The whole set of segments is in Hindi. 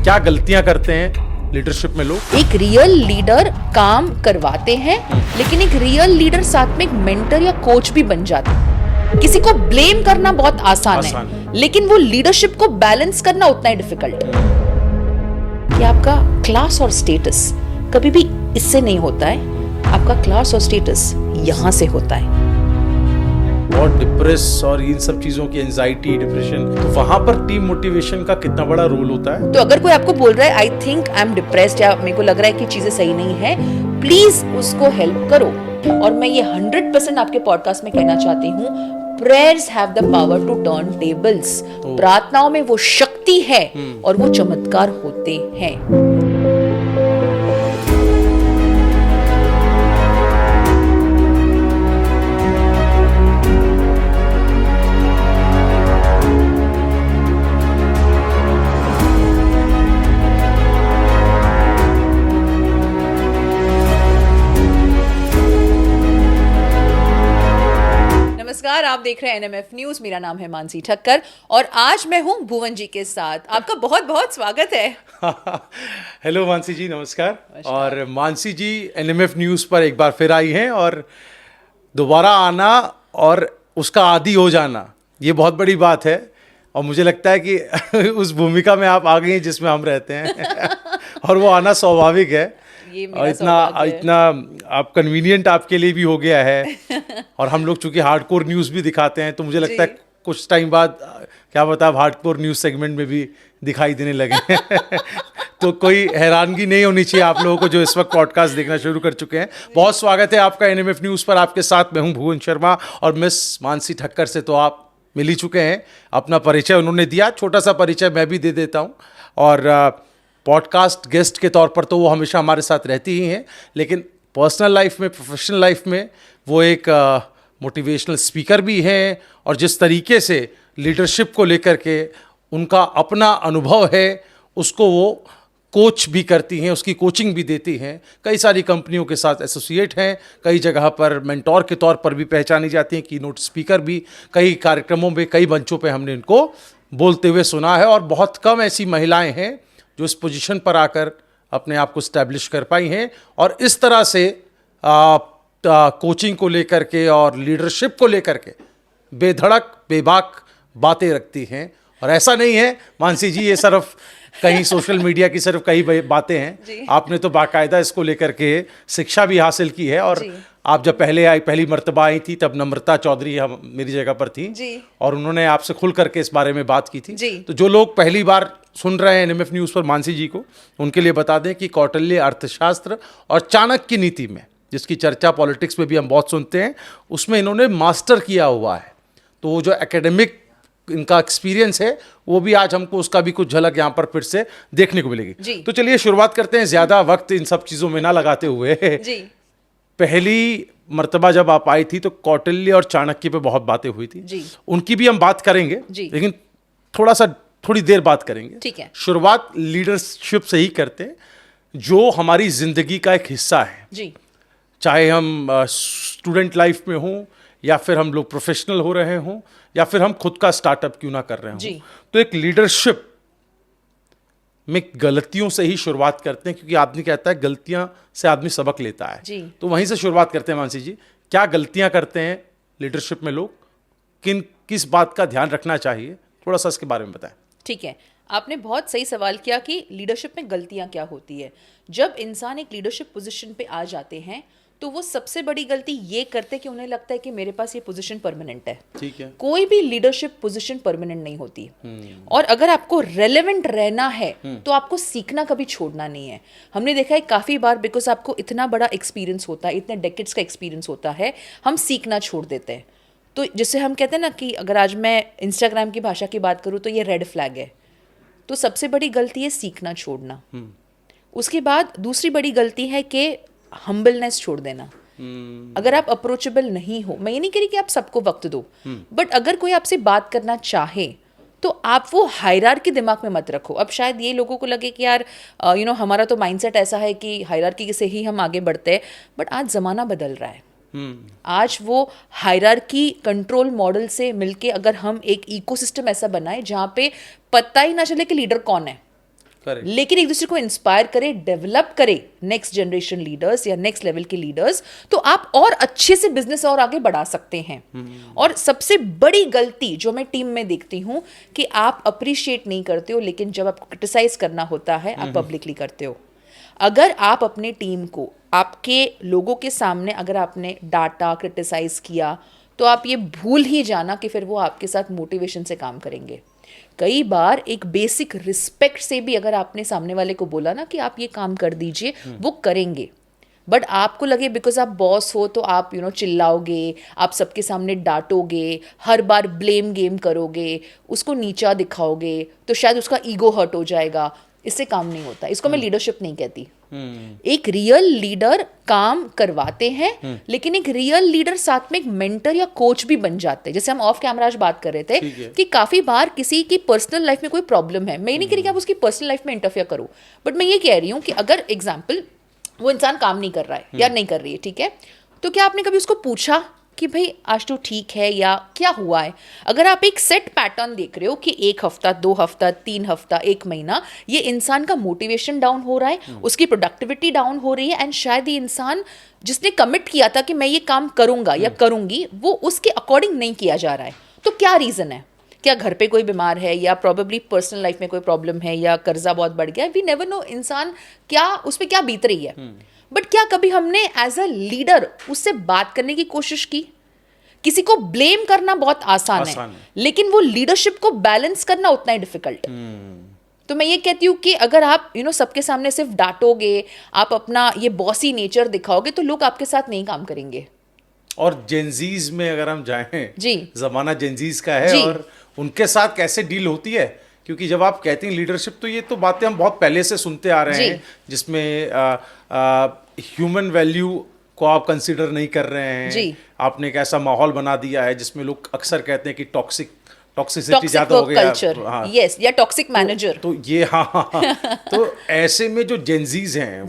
क्या गलतियां करते हैं लीडरशिप में लोग? एक रियल लीडर काम करवाते हैं, लेकिन एक रियल लीडर साथ में एक मेंटर या कोच भी बन जाता है। किसी को ब्लेम करना बहुत आसान है, लेकिन वो लीडरशिप को बैलेंस करना उतना ही डिफिकल्ट है। कि आपका क्लास और स्टेटस कभी भी इससे नहीं होता है, आपका क्लास और स्टेटस यहां से होता है। और डिप्रेस और इन सब चीजों की एंजाइटी, डिप्रेशन, तो वहां पर टीम मोटिवेशन का कितना बड़ा रोल होता है? तो अगर कोई आपको बोल रहा है I think I am depressed या मेरे को लग रहा है कि चीजें सही नहीं है, प्लीज उसको हेल्प करो। और मैं ये 100% आपके पॉडकास्ट में कहना चाहती हूँ, prayers have the power to turn tables. प्रार्थनाओं में वो शक्ति है और वो चमत्कार होते हैं। नमस्कार, आप देख रहे हैं एनएमएफ न्यूज। मेरा नाम है मानसी ठक्कर और आज मैं हूं भुवन जी के साथ। आपका बहुत बहुत स्वागत है। हेलो मानसी जी, नमस्कार। और मानसी जी एनएमएफ न्यूज पर एक बार फिर आई हैं और दोबारा आना और उसका आदी हो जाना, ये बहुत बड़ी बात है। और मुझे लगता है कि उस भूमिका में आप आ गई हैं जिसमें हम रहते हैं और वो आना स्वाभाविक है। और इतना आप कन्वीनियंट आपके लिए भी हो गया है। और हम लोग चूंकि हार्डकोर न्यूज़ भी दिखाते हैं, तो मुझे लगता है कुछ टाइम बाद क्या पता आप हार्डकोर न्यूज़ सेगमेंट में भी दिखाई देने लगे तो कोई हैरानगी नहीं होनी चाहिए आप लोगों को जो इस वक्त पॉडकास्ट देखना शुरू कर चुके हैं। बहुत स्वागत है आपका एनएमएफ न्यूज़ पर। आपके साथ मैं हूं भुवन शर्मा और मिस मानसी ठक्कर से तो आप मिल ही चुके हैं। अपना परिचय उन्होंने दिया, छोटा सा परिचय मैं भी दे देता हूँ। और पॉडकास्ट गेस्ट के तौर पर तो वो हमेशा हमारे साथ रहती ही हैं, लेकिन पर्सनल लाइफ में, प्रोफेशनल लाइफ में वो एक मोटिवेशनल स्पीकर भी हैं। और जिस तरीके से लीडरशिप को लेकर के उनका अपना अनुभव है, उसको वो कोच भी करती हैं, उसकी कोचिंग भी देती हैं। कई सारी कंपनियों के साथ एसोसिएट हैं, कई जगह पर मेंटोर के तौर पर भी पहचानी जाती हैं, कीनोट स्पीकर भी। कई कार्यक्रमों में, कई मंचों पे हमने इनको बोलते हुए सुना है। और बहुत कम ऐसी महिलाएं हैं जो इस पोजीशन पर आकर अपने आप को स्टैब्लिश कर पाई हैं और इस तरह से कोचिंग को लेकर के और लीडरशिप को लेकर के बेधड़क बेबाक बातें रखती हैं। और ऐसा नहीं है मानसी जी, ये सिर्फ कहीं सोशल मीडिया की सिर्फ कई बातें हैं। आपने तो बाकायदा इसको लेकर के शिक्षा भी हासिल की है। और आप जब पहली मर्तबा आई थी, तब नम्रता चौधरी मेरी जगह पर थी और उन्होंने आपसे खुल करके इस बारे में बात की थी। तो जो लोग पहली बार सुन रहे हैं एनएमएफ न्यूज़ पर मानसी जी को, उनके लिए बता दें कि कौटिल्य अर्थशास्त्र और चाणक्य नीति में, जिसकी चर्चा पॉलिटिक्स में भी हम बहुत सुनते हैं, उसमें इन्होंने मास्टर किया हुआ है। तो वो जो एकेडमिक इनका एक्सपीरियंस है, वो भी आज हमको उसका भी कुछ झलक यहाँ पर फिर से देखने को मिलेगी। तो चलिए शुरुआत करते हैं, ज़्यादा वक्त इन सब चीज़ों में ना लगाते हुए। पहली मर्तबा जब आप आई थी तो कौटिल्य और चाणक्य पे बहुत बातें हुई थी, उनकी भी हम बात करेंगे, लेकिन थोड़ी देर बात करेंगे। ठीक है। शुरुआत लीडरशिप से ही करते हैं, जो हमारी जिंदगी का एक हिस्सा है। चाहे हम स्टूडेंट लाइफ में हों, या फिर हम लोग प्रोफेशनल हो रहे हों, या फिर हम खुद का स्टार्टअप क्यों ना कर रहे हों। तो एक लीडरशिप में गलतियों से ही शुरुआत करते हैं, क्योंकि आदमी कहता है गलतियां से आदमी सबक लेता है। तो वहीं से शुरुआत करते हैं मानसी जी, क्या गलतियां करते हैं लीडरशिप में लोग, किस बात का ध्यान रखना चाहिए, थोड़ा सा इसके बारे में बताएं। ठीक है, आपने बहुत सही सवाल किया कि लीडरशिप में गलतियां क्या होती है। जब इंसान एक लीडरशिप पोजीशन पे आ जाते हैं, तो वो सबसे बड़ी गलती ये करते कि उन्हें लगता है कि मेरे पास ये पोजीशन परमानेंट है। ठीक है। कोई भी लीडरशिप पोजीशन परमानेंट नहीं होती। और अगर आपको रेलेवेंट रहना है तो आपको सीखना कभी छोड़ना नहीं है। हमने देखा है काफी बार, बिकॉज आपको इतना बड़ा एक्सपीरियंस होता है, इतने डेकेड्स का एक्सपीरियंस होता है, हम सीखना छोड़ देते हैं। तो जिससे हम कहते हैं ना कि अगर आज मैं इंस्टाग्राम की भाषा की बात करूँ तो ये रेड फ्लैग है। तो सबसे बड़ी गलती है सीखना छोड़ना। उसके बाद दूसरी बड़ी गलती है कि हम्बलनेस छोड़ देना। अगर आप अप्रोचेबल नहीं हो, मैं ये नहीं कह रही कि आप सबको वक्त दो, बट अगर कोई आपसे बात करना चाहे तो आप वो हायरार्की दिमाग में मत रखो। अब शायद ये लोगों को लगे कि यार हमारा तो माइंडसेट ऐसा है कि हायरार्की से ही हम आगे बढ़ते हैं, बट आज ज़माना बदल रहा है। आज वो हायरार्की कंट्रोल मॉडल से मिलके अगर हम एक इकोसिस्टम ऐसा बनाए जहाँ पे पता ही ना चले कि लीडर कौन है, Correct. लेकिन एक दूसरे को इंस्पायर करे, डेवलप करे नेक्स्ट जनरेशन लीडर्स या नेक्स्ट लेवल के लीडर्स, तो आप और अच्छे से बिजनेस और आगे बढ़ा सकते हैं। और सबसे बड़ी गलती जो मैं टीम में देखती हूँ कि आप अप्रिशिएट नहीं करते हो, लेकिन जब आपको क्रिटिसाइज करना होता है आप पब्लिकली करते हो। अगर आप अपने टीम को आपके लोगों के सामने अगर आपने डाटा क्रिटिसाइज किया, तो आप ये भूल ही जाना कि फिर वो आपके साथ मोटिवेशन से काम करेंगे। कई बार एक बेसिक रिस्पेक्ट से भी अगर आपने सामने वाले को बोला ना कि आप ये काम कर दीजिए, वो करेंगे। बट आपको लगे बिकॉज आप बॉस हो तो आप चिल्लाओगे, आप सबके सामने डांटोगे, हर बार ब्लेम गेम करोगे, उसको नीचा दिखाओगे, तो शायद उसका ईगो हर्ट हो जाएगा। इससे काम नहीं होता। इसको मैं लीडरशिप नहीं कहती। एक रियल लीडर काम करवाते हैं, लेकिन एक रियल लीडर साथ में एक मेंटर या कोच भी बन जाते हैं। जैसे हम ऑफ कैमरा आज बात कर रहे थे कि काफी बार किसी की पर्सनल लाइफ में कोई प्रॉब्लम है, मैं नहीं कह रही कि आप उसकी पर्सनल लाइफ में इंटरफेयर करो, बट मैं ये कह रही हूँ कि अगर एग्जाम्पल वो इंसान काम नहीं कर रहा है या नहीं कर रही है, ठीक है, तो क्या आपने कभी उसको पूछा कि भाई आज तो ठीक है या क्या हुआ है? अगर आप एक सेट पैटर्न देख रहे हो कि 1 हफ्ता, 2 हफ्ता, 3 हफ्ता, 1 महीना, ये इंसान का मोटिवेशन डाउन हो रहा है, उसकी प्रोडक्टिविटी डाउन हो रही है, एंड शायद ये इंसान जिसने कमिट किया था कि मैं ये काम करूंगा या करूंगी, वो उसके अकॉर्डिंग नहीं किया जा रहा है, तो क्या रीजन है? क्या घर पे कोई बीमार है, या प्रॉबेबली पर्सनल लाइफ में कोई प्रॉब्लम है, या कर्जा बहुत बढ़ गया है? वी नेवर नो इंसान क्या उस पर क्या बीत रही है। बट क्या कभी हमने एज अ लीडर उससे बात करने की कोशिश की? किसी को ब्लेम करना बहुत आसान है, लेकिन वो लीडरशिप को बैलेंस करना उतना ही डिफिकल्ट है। तो मैं ये कहती हूँ कि अगर आप सबके सामने सिर्फ डांटोगे, आप अपना ये बॉसी नेचर दिखाओगे, तो लोग आपके साथ नहीं काम करेंगे। और जेंजीज में अगर हम जाएं, जी, जमाना जेंजीज का है, और उनके साथ कैसे डील होती है, क्योंकि जब आप कहती हैं लीडरशिप, तो ये तो बातें हम बहुत पहले से सुनते आ रहे हैं, जिसमें ह्यूमन वैल्यू को आप कंसीडर नहीं कर रहे हैं। जी। आपने एक ऐसा माहौल बना दिया है जिसमें लोग अक्सर कहते हैं कि टॉक्सिसिटी ज्यादा हो गया, हाँ, यस, या टॉक्सिक मैनेजर। तो ये हाँ तो ऐसे में जो जेंजीज हैं,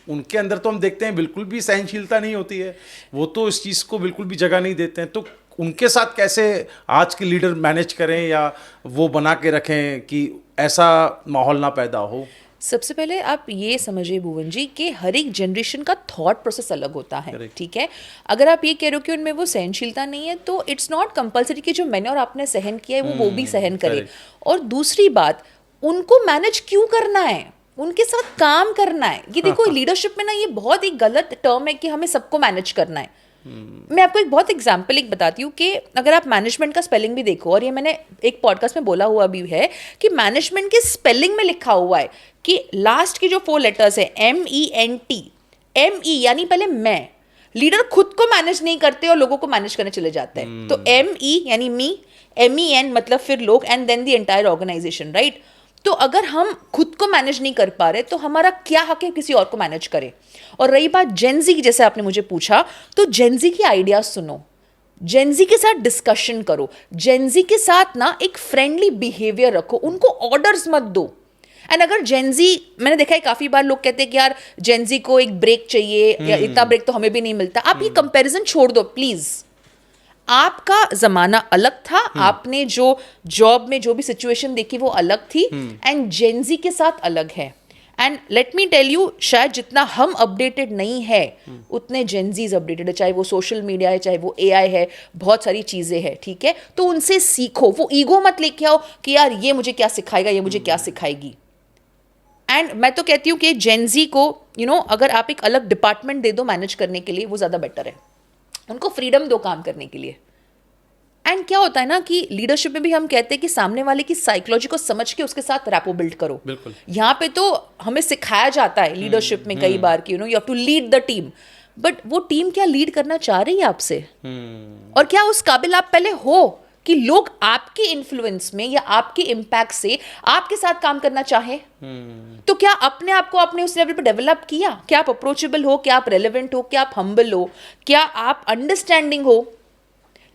उनके अंदर तो हम देखते हैं बिल्कुल भी सहनशीलता नहीं होती है, वो तो इस चीज़ को बिल्कुल भी जगह नहीं देते हैं। तो उनके साथ कैसे आज के लीडर मैनेज करें या वो बना के रखें कि ऐसा माहौल ना पैदा हो? सबसे पहले आप ये समझिए भुवन जी कि हर एक जनरेशन का थॉट प्रोसेस अलग होता है, ठीक है। अगर आप ये कह रहे हो कि उनमें वो सहनशीलता नहीं है, तो इट्स नॉट कंपलसरी कि जो मैंने और आपने सहन किया है वो भी सहन करे। और दूसरी बात, उनको मैनेज क्यों करना है? उनके साथ काम करना है। ये देखो लीडरशिप में ना ये बहुत एक गलत टर्म है कि हमें सबको मैनेज करना है। मैं आपको एक बहुत एग्जाम्पल एक बताती हूँ कि अगर आप मैनेजमेंट का स्पेलिंग भी देखो, और ये मैंने एक पॉडकास्ट में बोला हुआ भी है कि मैनेजमेंट के स्पेलिंग में लिखा हुआ है कि लास्ट की जो 4 लेटर्स है MENT, ME यानी पहले मैं, लीडर खुद को मैनेज नहीं करते और लोगों को मैनेज करने चले जाते हैं। तो ME यानी मी, MEN मतलब फिर लोग, and then the entire organisation, right. तो अगर हम खुद को मैनेज नहीं कर पा रहे, तो हमारा क्या हक है किसी और को मैनेज करें? और रही बात जेनजी की, जैसे आपने मुझे पूछा, तो जेनजी की आइडियाज सुनो, जेनजी के साथ डिस्कशन करो, जेनजी के साथ ना एक फ्रेंडली बिहेवियर रखो, उनको ऑर्डर्स मत दो। एंड अगर जेनजी, मैंने देखा है काफी बार लोग कहते हैं कि यार जेनजी को एक ब्रेक चाहिए, या इतना ब्रेक तो हमें भी नहीं मिलता। आप ये कंपैरिजन छोड़ दो प्लीज। आपका जमाना अलग था, आपने जो जॉब में जो भी सिचुएशन देखी वो अलग थी, एंड जेनजी के साथ अलग है। And let me tell you, शायद जितना हम अपडेटेड नहीं है उतने जेनजीज अपडेटेड है, चाहे वो सोशल मीडिया है, चाहे वो AI है, बहुत सारी चीजें हैं, ठीक है। तो उनसे सीखो, वो ईगो मत लेके आओ कि यार ये मुझे क्या सिखाएगा, ये मुझे क्या सिखाएगी। एंड मैं तो कहती हूँ कि जेनजी को अगर आप एक अलग डिपार्टमेंट दे दो मैनेज करने के लिए, वो ज्यादा बेटर है। उनको फ्रीडम दो काम करने के लिए। एंड क्या होता है ना कि लीडरशिप में भी हम कहते हैं कि सामने वाले की साइकोलॉजी को समझ के उसके साथ रैपो बिल्ड करो। बिल्कुल। यहाँ पे तो हमें सिखाया जाता है लीडरशिप में कई बार कि you have to lead the team, but वो टीम क्या लीड करना चाह रही है आपसे? और क्या उस काबिल आप पहले हो कि लोग आपके इन्फ्लुएंस में या आपके इम्पैक्ट से आपके साथ काम करना चाहे? तो क्या अपने आप को आपने उस लेवल पर डेवलप किया? क्या आप अप्रोचेबल हो? क्या आप रेलेवेंट हो? क्या आप हम्बल हो? क्या आप अंडरस्टैंडिंग हो?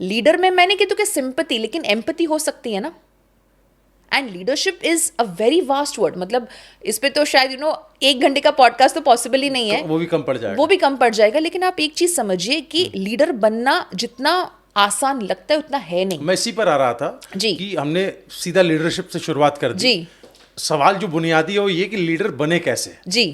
लीडर में मैंने की तो क्या सिंपैथी, लेकिन एम्पैथी हो सकती है ना। And leadership is a very vast word, मतलब इस पे तो शायद 1 घंटे का पॉडकास्ट तो पॉसिबल ही नहीं है, तो वो भी कम पड़ जाएगा। लेकिन आप एक चीज समझिए कि लीडर बनना जितना आसान लगता है उतना है नहीं। मैं इसी पर आ रहा था जी। कि हमने सीधा लीडरशिप से शुरुआत कर दी जी। सवाल जो बुनियादी है वो ये कि लीडर बने कैसे, जी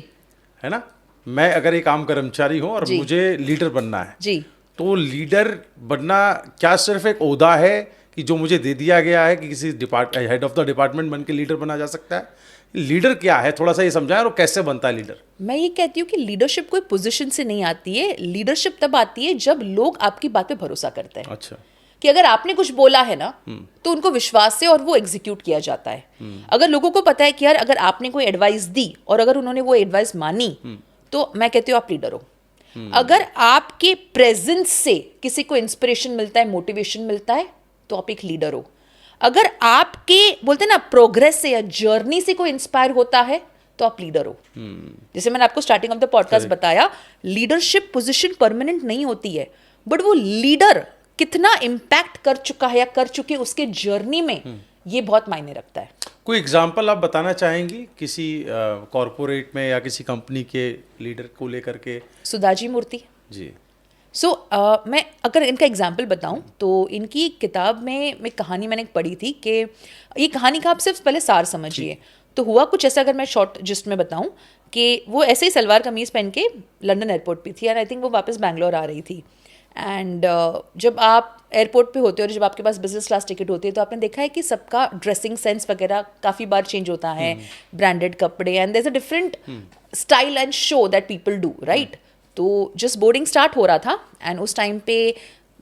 है ना। मैं अगर एक आम कर्मचारी हूँ और जी। मुझे लीडर बनना है, जी तो लीडर बनना क्या सिर्फ एक ओहदा है कि जो मुझे दे दिया गया है कि किसी हेड ऑफ द डिपार्टमेंट बन के लीडर बना जा सकता है? लीडर क्या है, थोड़ा सा ये समझाएं, और कैसे बनता है लीडर? मैं ये कहती हूँ कि लीडरशिप कोई पोजीशन से नहीं आती है, लीडरशिप तब आती है जब लोग आपकी बात पे भरोसा करते हैं। अच्छा। कि अगर आपने कुछ बोला है ना तो उनको विश्वास है और वो एग्जीक्यूट किया जाता है। अगर लोगों को पता है कि यार अगर आपने कोई एडवाइस दी और अगर उन्होंने वो एडवाइस मानी तो मैं कहती हूँ आप लीडर हो। अगर आपके प्रेजेंस से किसी को इंस्पिरेशन मिलता है, मोटिवेशन मिलता है, तो आप एक लीडर हो। अगर आपके बोलते हैं ना प्रोग्रेस से या जर्नी से कोई इंस्पायर होता है तो आप लीडर हो। जैसे मैंने आपको स्टार्टिंग ऑफ द पॉडकास्ट बताया, लीडरशिप पोजीशन परमानेंट नहीं होती है, बट वो लीडर कितना इम्पैक्ट कर चुका है या कर चुके उसके जर्नी में ये बहुत मायने रखता है। कोई एग्जाम्पल आप बताना चाहेंगी किसी कॉरपोरेट में या किसी कंपनी के लीडर को लेकर के? सुधाजी मूर्ति जी। मैं अगर इनका एग्जाम्पल बताऊं तो इनकी किताब में एक कहानी मैंने पढ़ी थी कि ये कहानी का आप सिर्फ पहले सार समझिए। तो हुआ कुछ ऐसा, अगर मैं शॉर्ट जिस्ट में बताऊं कि वो ऐसे ही सलवार कमीज पहन के लंदन एयरपोर्ट पे थी एंड आई थिंक वो वापस बैंगलोर आ रही थी। एंड जब आप एयरपोर्ट पे होते हो और जब आपके पास बिजनेस क्लास टिकट होती है तो आपने देखा है कि सबका ड्रेसिंग सेंस वगैरह काफ़ी बार चेंज होता है, ब्रांडेड कपड़े, and there is a different style and show that people do, right. तो जस्ट बोर्डिंग स्टार्ट हो रहा था एंड उस टाइम पे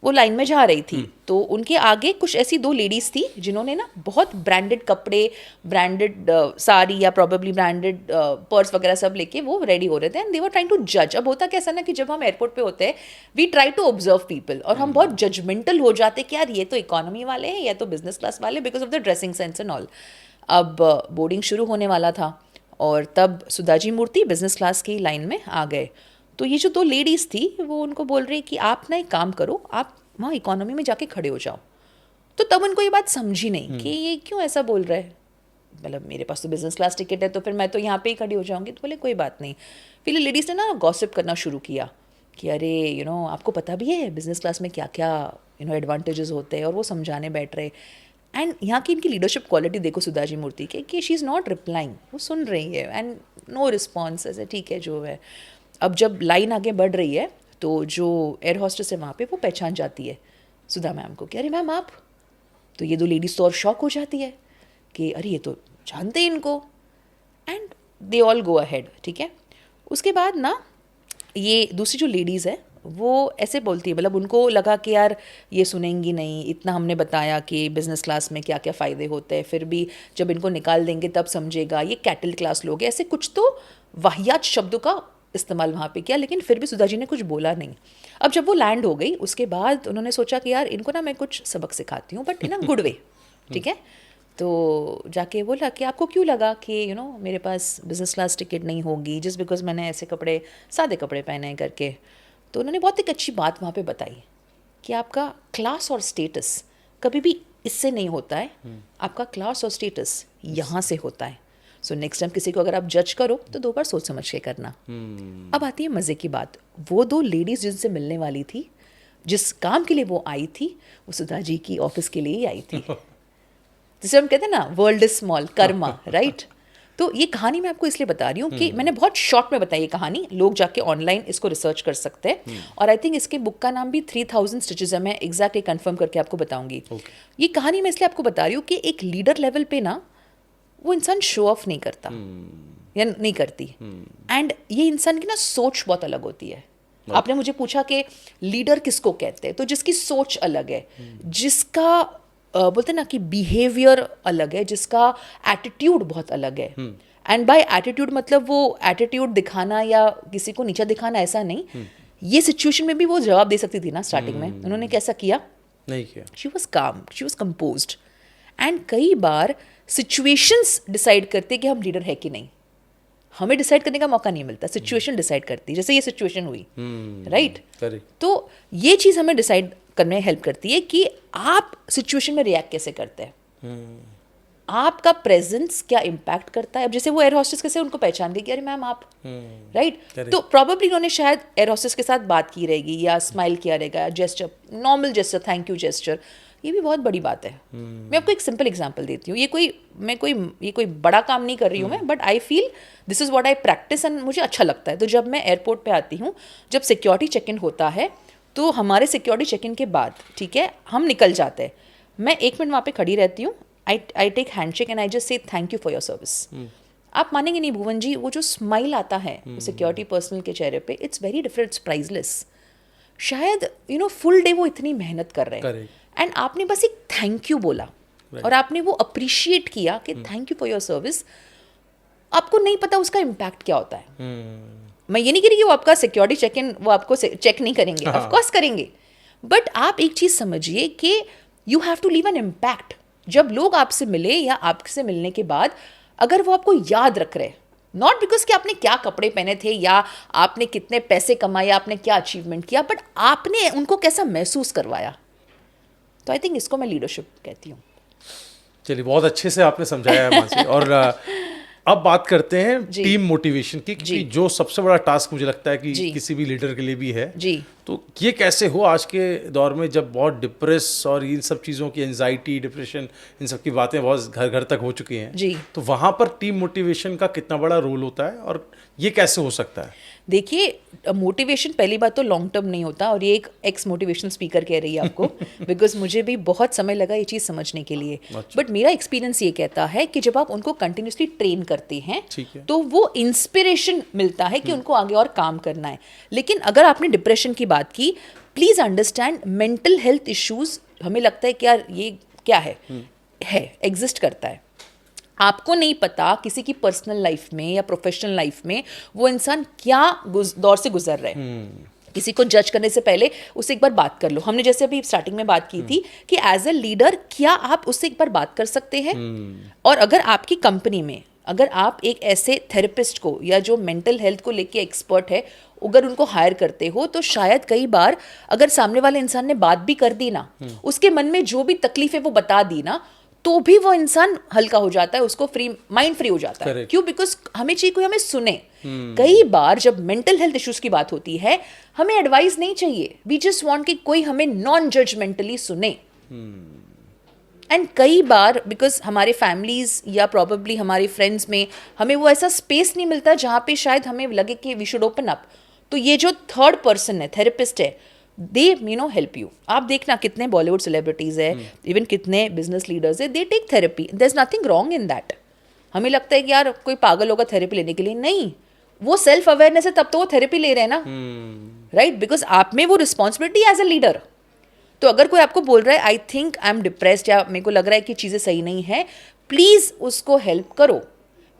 वो लाइन में जा रही थी तो उनके आगे कुछ ऐसी दो लेडीज़ थी जिन्होंने ना बहुत ब्रांडेड कपड़े, ब्रांडेड साड़ी या प्रॉबेबली ब्रांडेड पर्स वगैरह सब लेके वो रेडी हो रहे थे and they were trying to जज। अब होता कैसा ना कि जब हम एयरपोर्ट पे होते हैं we try to observe people और हम बहुत जजमेंटल हो जाते कि यार ये तो इकोनॉमी वाले हैं या तो बिजनेस क्लास वाले because of the dressing sense and all. अब बोर्डिंग शुरू होने वाला था और तब सुधाजी मूर्ति बिजनेस क्लास की लाइन में आ गए। तो ये जो दो लेडीज़ थी वो उनको बोल रही कि आप ना एक काम करो, आप वहाँ इकोनॉमी में जाके खड़े हो जाओ। तो तब उनको ये बात समझी नहीं कि ये क्यों ऐसा बोल रहे हैं, मतलब मेरे पास तो बिजनेस क्लास टिकट है तो फिर मैं तो यहाँ पे ही खड़ी हो जाऊँगी। तो बोले कोई बात नहीं। फिर लेडीज़ ने ना गॉसिप करना शुरू किया कि अरे आपको पता भी है बिजनेस क्लास में क्या क्या एडवांटेजेस होते हैं, और वो समझाने बैठ रहे। एंड यहाँ की इनकी लीडरशिप क्वालिटी देखो सुधाजी मूर्ति के कि शी इज़ नॉट रिप्लाइंग, वो सुन रही है एंड नो रिस्पॉन्स, ऐसे ठीक है जो है। अब जब लाइन आगे बढ़ रही है तो जो एयर हॉस्टेस है वहाँ पे वो पहचान जाती है सुधा मैम को कि अरे मैम आप। तो ये दो लेडीज़ तो और शॉक हो जाती है कि अरे ये तो जानते हैं इनको, and they all go ahead, ठीक है। उसके बाद ना ये दूसरी जो लेडीज़ है वो ऐसे बोलती है, मतलब उनको लगा कि यार ये सुनेंगी नहीं, इतना हमने बताया कि बिज़नेस क्लास में क्या क्या फ़ायदे होते हैं, फिर भी जब इनको निकाल देंगे तब समझेगा, ये कैटल क्लास लोग हैं, ऐसे कुछ तो वाहियात शब्दों का इस्तेमाल वहाँ पे किया। लेकिन फिर भी सुधा जी ने कुछ बोला नहीं। अब जब वो लैंड हो गई उसके बाद उन्होंने सोचा कि यार इनको ना मैं कुछ सबक सिखाती हूँ but in a good way, ठीक है। तो जाके बोला कि आपको क्यों लगा कि मेरे पास बिजनेस क्लास टिकट नहीं होगी जस्ट बिकॉज मैंने ऐसे कपड़े, सादे कपड़े पहने हैं करके। तो उन्होंने बहुत एक अच्छी बात वहाँ पे बताई कि आपका क्लास और स्टेटस कभी भी इससे नहीं होता है, आपका क्लास और स्टेटस यहाँ से होता है। सो नेक्स्ट टाइम किसी को अगर आप जज करो तो दो बार सोच समझ के करना। अब आती है मज़े की बात, वो दो लेडीज़ जिनसे मिलने वाली थी, जिस काम के लिए वो आई थी, वो सुधा जी की ऑफिस के लिए ही आई थी। जिसे हम कहते हैं ना world is small, Karma, right. तो ये कहानी मैं आपको इसलिए बता रही हूँ कि मैंने बहुत शॉर्ट में बताई ये कहानी, लोग जाके ऑनलाइन इसको रिसर्च कर सकते हैं। और आई थिंक इसके बुक का नाम भी 3000 स्टिचेस है, मैं एग्जैक्टली कंफर्म करके आपको बताऊंगी। ये कहानी मैं इसलिए आपको बता रही हूँ कि एक लीडर लेवल पे ना वो इंसान शो ऑफ नहीं करता या नहीं करती, एंड ये इंसान की ना सोच बहुत अलग होती है। आपने मुझे पूछा कि लीडर किसको कहते हैं, तो जिसकी सोच अलग है, जिसका बोलते ना कि बिहेवियर अलग है, जिसका एटीट्यूड बहुत अलग है। एंड बाय एटीट्यूड मतलब वो एटीट्यूड दिखाना या किसी को नीचा दिखाना ऐसा नहीं। ये सिचुएशन में भी वो जवाब दे सकती थी ना स्टार्टिंग में, उन्होंने कैसा किया? नहीं किया। शी वॉज काम, शी वॉज कंपोज्ड। एंड कई बार सिचुएशंस डिसाइड करते कि हम लीडर है कि नहीं, हमें डिसाइड करने का मौका नहीं मिलता, सिचुएशन डिसाइड करती, जैसे ये सिचुएशन हुई, राइट। तो ये चीज़ हमें डिसाइड करने में हेल्प करती है कि आप सिचुएशन में रिएक्ट कैसे करते हैं, आपका प्रेजेंस क्या इम्पैक्ट करता है। अब जैसे वो एयर हॉस्टेस कैसे उनको पहचान गई कि अरे मैम आप, राइट। तो प्रॉबेबली उन्होंने शायद एयर हॉस्टेस के साथ बात की रहेगी या स्माइल किया रहेगा, gesture, normal gesture, thank you gesture, ये भी बहुत बड़ी बात है। मैं आपको एक सिंपल एग्जांपल देती हूँ। ये कोई बड़ा काम नहीं कर रही हूँ मैं, but I feel this is what I practice and मुझे अच्छा लगता है। तो जब मैं एयरपोर्ट पे आती हूँ, जब सिक्योरिटी चेक इन होता है, तो हमारे सिक्योरिटी चेक इन के बाद, ठीक है, हम निकल जाते हैं, मैं 1 मिनट वहाँ पे खड़ी रहती हूँ, I take handshake and I just say thank you for your service. आप मानेंगे नहीं भुवन जी, वो जो स्माइल आता है सिक्योरिटी पर्सनल के चेहरे पे, it's very different, it's priceless. शायद फुल डे वो इतनी मेहनत कर रहे हैं एंड आपने बस एक थैंक यू बोला और आपने वो अप्रिशिएट किया कि thank you for your service. आपको नहीं पता उसका इम्पैक्ट क्या होता है। मैं ये नहीं कह रही कि वो आपका सिक्योरिटी चेक इन वो आपको चेक नहीं करेंगे, ऑफ कोर्स करेंगे, बट आप एक चीज समझिए कि you have to leave an impact. जब लोग आपसे मिले या आपसे मिलने के बाद अगर वो आपको याद रख रहे, नॉट बिकॉज कि आपने क्या कपड़े पहने थे या आपने कितने पैसे कमाए, आपने क्या अचीवमेंट किया, बट आपने उनको कैसा महसूस करवाया, तो आई थिंक इसको मैं लीडरशिप कहती हूँ। चलिए, बहुत अच्छे से आपने समझाया है मानसी। और अब बात करते हैं टीम मोटिवेशन की, क्योंकि जो सबसे बड़ा टास्क मुझे लगता है कि किसी भी लीडर के लिए भी है। तो ये कैसे हो आज के दौर में, जब बहुत डिप्रेस और इन सब चीज़ों की एंजाइटी, डिप्रेशन, इन सब की बातें बहुत घर घर तक हो चुकी हैं, तो वहाँ पर टीम मोटिवेशन का कितना बड़ा रोल होता है और ये कैसे हो सकता है? देखिए, मोटिवेशन पहली बात तो लॉन्ग टर्म नहीं होता, और ये एक एक्स मोटिवेशनल स्पीकर कह रही है आपको, बिकॉज मुझे भी बहुत समय लगा ये चीज़ समझने के लिए। बट मेरा एक्सपीरियंस ये कहता है कि जब आप उनको कंटिन्यूसली ट्रेन करते हैं तो वो इंस्पिरेशन मिलता है कि उनको आगे और काम करना है। लेकिन अगर आपने डिप्रेशन की बात की, please understand, mental health issues हमें लगता है कि यार ये क्या है एग्जिस्ट करता है। आपको नहीं पता किसी की पर्सनल लाइफ में या प्रोफेशनल लाइफ में वो इंसान क्या दौर से गुजर रहा है। किसी को जज करने से पहले उससे एक बार बात कर लो। हमने जैसे अभी स्टार्टिंग में बात की थी कि एज ए लीडर क्या आप उससे एक बार बात कर सकते हैं। और अगर आपकी कंपनी में अगर आप एक ऐसे थेरेपिस्ट को या जो मेंटल हेल्थ को लेके एक्सपर्ट है, अगर उनको हायर करते हो, तो शायद कई बार अगर सामने वाले इंसान ने बात भी कर दी ना, उसके मन में जो भी तकलीफ है वो बता दी ना, तो भी वो इंसान हल्का हो जाता है, उसको फ्री माइंड फ्री हो जाता है। क्यों? बिकॉज हमें चाहिए कोई हमें सुने। कई बार जब मेंटल हेल्थ इश्यूज की बात होती है, हमें एडवाइस नहीं चाहिए, वी जस्ट वांट कि कोई हमें नॉन जजमेंटली सुने। एंड कई बार बिकॉज हमारे फैमिलीज या प्रोबेबली हमारे फ्रेंड्स में हमें वो ऐसा स्पेस नहीं मिलता जहाँ पे शायद हमें लगे कि वी शुड ओपन अप। तो ये जो थर्ड पर्सन है, थेरेपिस्ट है, दे हेल्प यू। आप देखना कितने बॉलीवुड सेलिब्रिटीज है, इवन कितने बिजनेस लीडर्स है, they take therapy, there is nothing wrong in that. हमें लगता है कि यार कोई पागल होगा थेरेपी लेने के लिए, नहीं, वो सेल्फ अवेयरनेस है तब तो वो थेरेपी ले रहे हैं ना, राइट? बिकॉज आप में वो रिस्पॉन्सिबिलिटी एज अ लीडर। तो अगर कोई आपको बोल रहा है I think I am depressed या मेरे को लग रहा है कि चीज़ें सही नहीं है, प्लीज़ उसको हेल्प करो।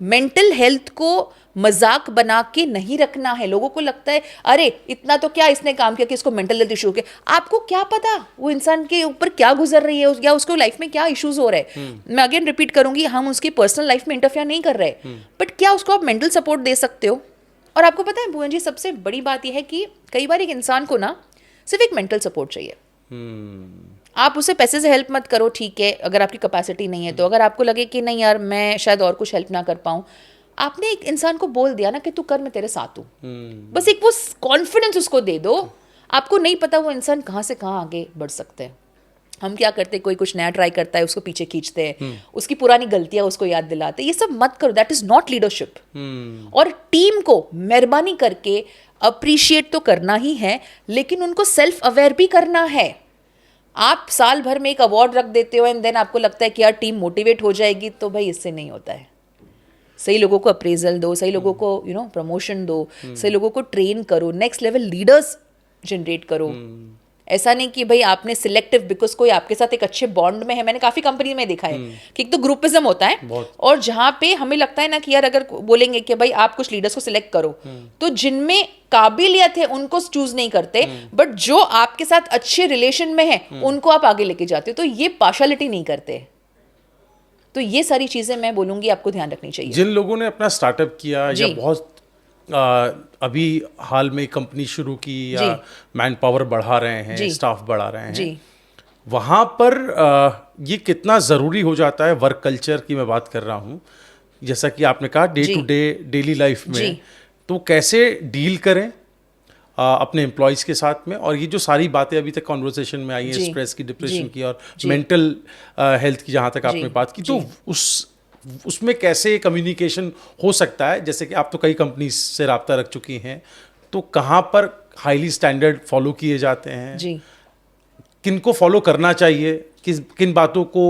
मेंटल हेल्थ को मजाक बना के नहीं रखना है। लोगों को लगता है अरे इतना तो क्या इसने काम किया कि इसको मेंटल हेल्थ इशू हो गया। आपको क्या पता वो इंसान के ऊपर क्या गुजर रही है या उसको लाइफ में क्या इश्यूज हो रहे हैं। मैं अगेन रिपीट करूंगी, हम उसकी पर्सनल लाइफ में इंटरफेयर नहीं कर रहे, बट क्या उसको आप मेंटल सपोर्ट दे सकते हो। और आपको पता है भुवन जी, सबसे बड़ी बात यह है कि कई बार एक इंसान को ना सिर्फ एक मेंटल सपोर्ट चाहिए। आप उसे पैसे से हेल्प मत करो, ठीक है, अगर आपकी कैपेसिटी नहीं है तो। अगर आपको लगे कि नहीं यार मैं शायद और कुछ हेल्प ना कर पाऊँ, आपने एक इंसान को बोल दिया ना कि तू कर, मैं तेरे साथ हूँ, बस एक वो कॉन्फिडेंस उसको दे दो। आपको नहीं पता वो इंसान कहाँ से कहाँ आगे बढ़ सकते हैं। हम क्या करते हैं, कोई कुछ नया ट्राई करता है उसको पीछे खींचते हैं, उसकी पुरानी गलतियां उसको याद दिलाते हैं। ये सब मत करो, दैट इज नॉट लीडरशिप। और टीम को मेहरबानी करके अप्रिशिएट तो करना ही है, लेकिन उनको सेल्फ अवेयर भी करना है। आप साल भर में एक अवार्ड रख देते हो एंड देन आपको लगता है कि यार टीम मोटिवेट हो जाएगी, तो भाई इससे नहीं होता है। सही लोगों को अप्रेजल दो, सही लोगों को प्रमोशन दो, सही लोगों को ट्रेन करो, नेक्स्ट लेवल लीडर्स जनरेट करो। ऐसा नहीं कि भाई आपने सिलेक्टिव बिकॉज कोई आपके साथ एक अच्छे बॉन्ड में है। मैंने काफी कंपनी में देखा है कि एक तो ग्रुपिज्म होता है, और जहां पे हमें लगता है ना कि यार अगर बोलेंगे कि भाई आप कुछ लीडर्स को सिलेक्ट करो, तो जिनमें काबिलियत है उनको चूज नहीं करते, बट जो आपके साथ अच्छे रिलेशन में है उनको आप आगे लेके जाते हो। तो ये पार्शलिटी नहीं करते। तो ये सारी चीजें मैं बोलूंगी आपको ध्यान रखनी चाहिए। जिन लोगों ने अपना स्टार्टअप किया या बहुत अभी हाल में कंपनी शुरू की या मैन पावर बढ़ा रहे हैं, स्टाफ बढ़ा रहे हैं, वहाँ पर ये कितना ज़रूरी हो जाता है। वर्क कल्चर की मैं बात कर रहा हूँ, जैसा कि आपने कहा day to day daily life में, तो कैसे डील करें अपने एम्प्लॉयज़ के साथ में, और ये जो सारी बातें अभी तक कॉन्वर्सेशन में आई हैं, जी, स्ट्रेस की, डिप्रेशन जी, की और मेंटल हेल्थ की, जहाँ तक जी, आपने बात की, तो उसमें कैसे कम्युनिकेशन हो सकता है? जैसे कि आप तो कई कंपनीज से रब्ता रख चुकी हैं, तो कहाँ पर हाईली स्टैंडर्ड फॉलो किए जाते हैं, जी, किनको फॉलो करना चाहिए, किन बातों को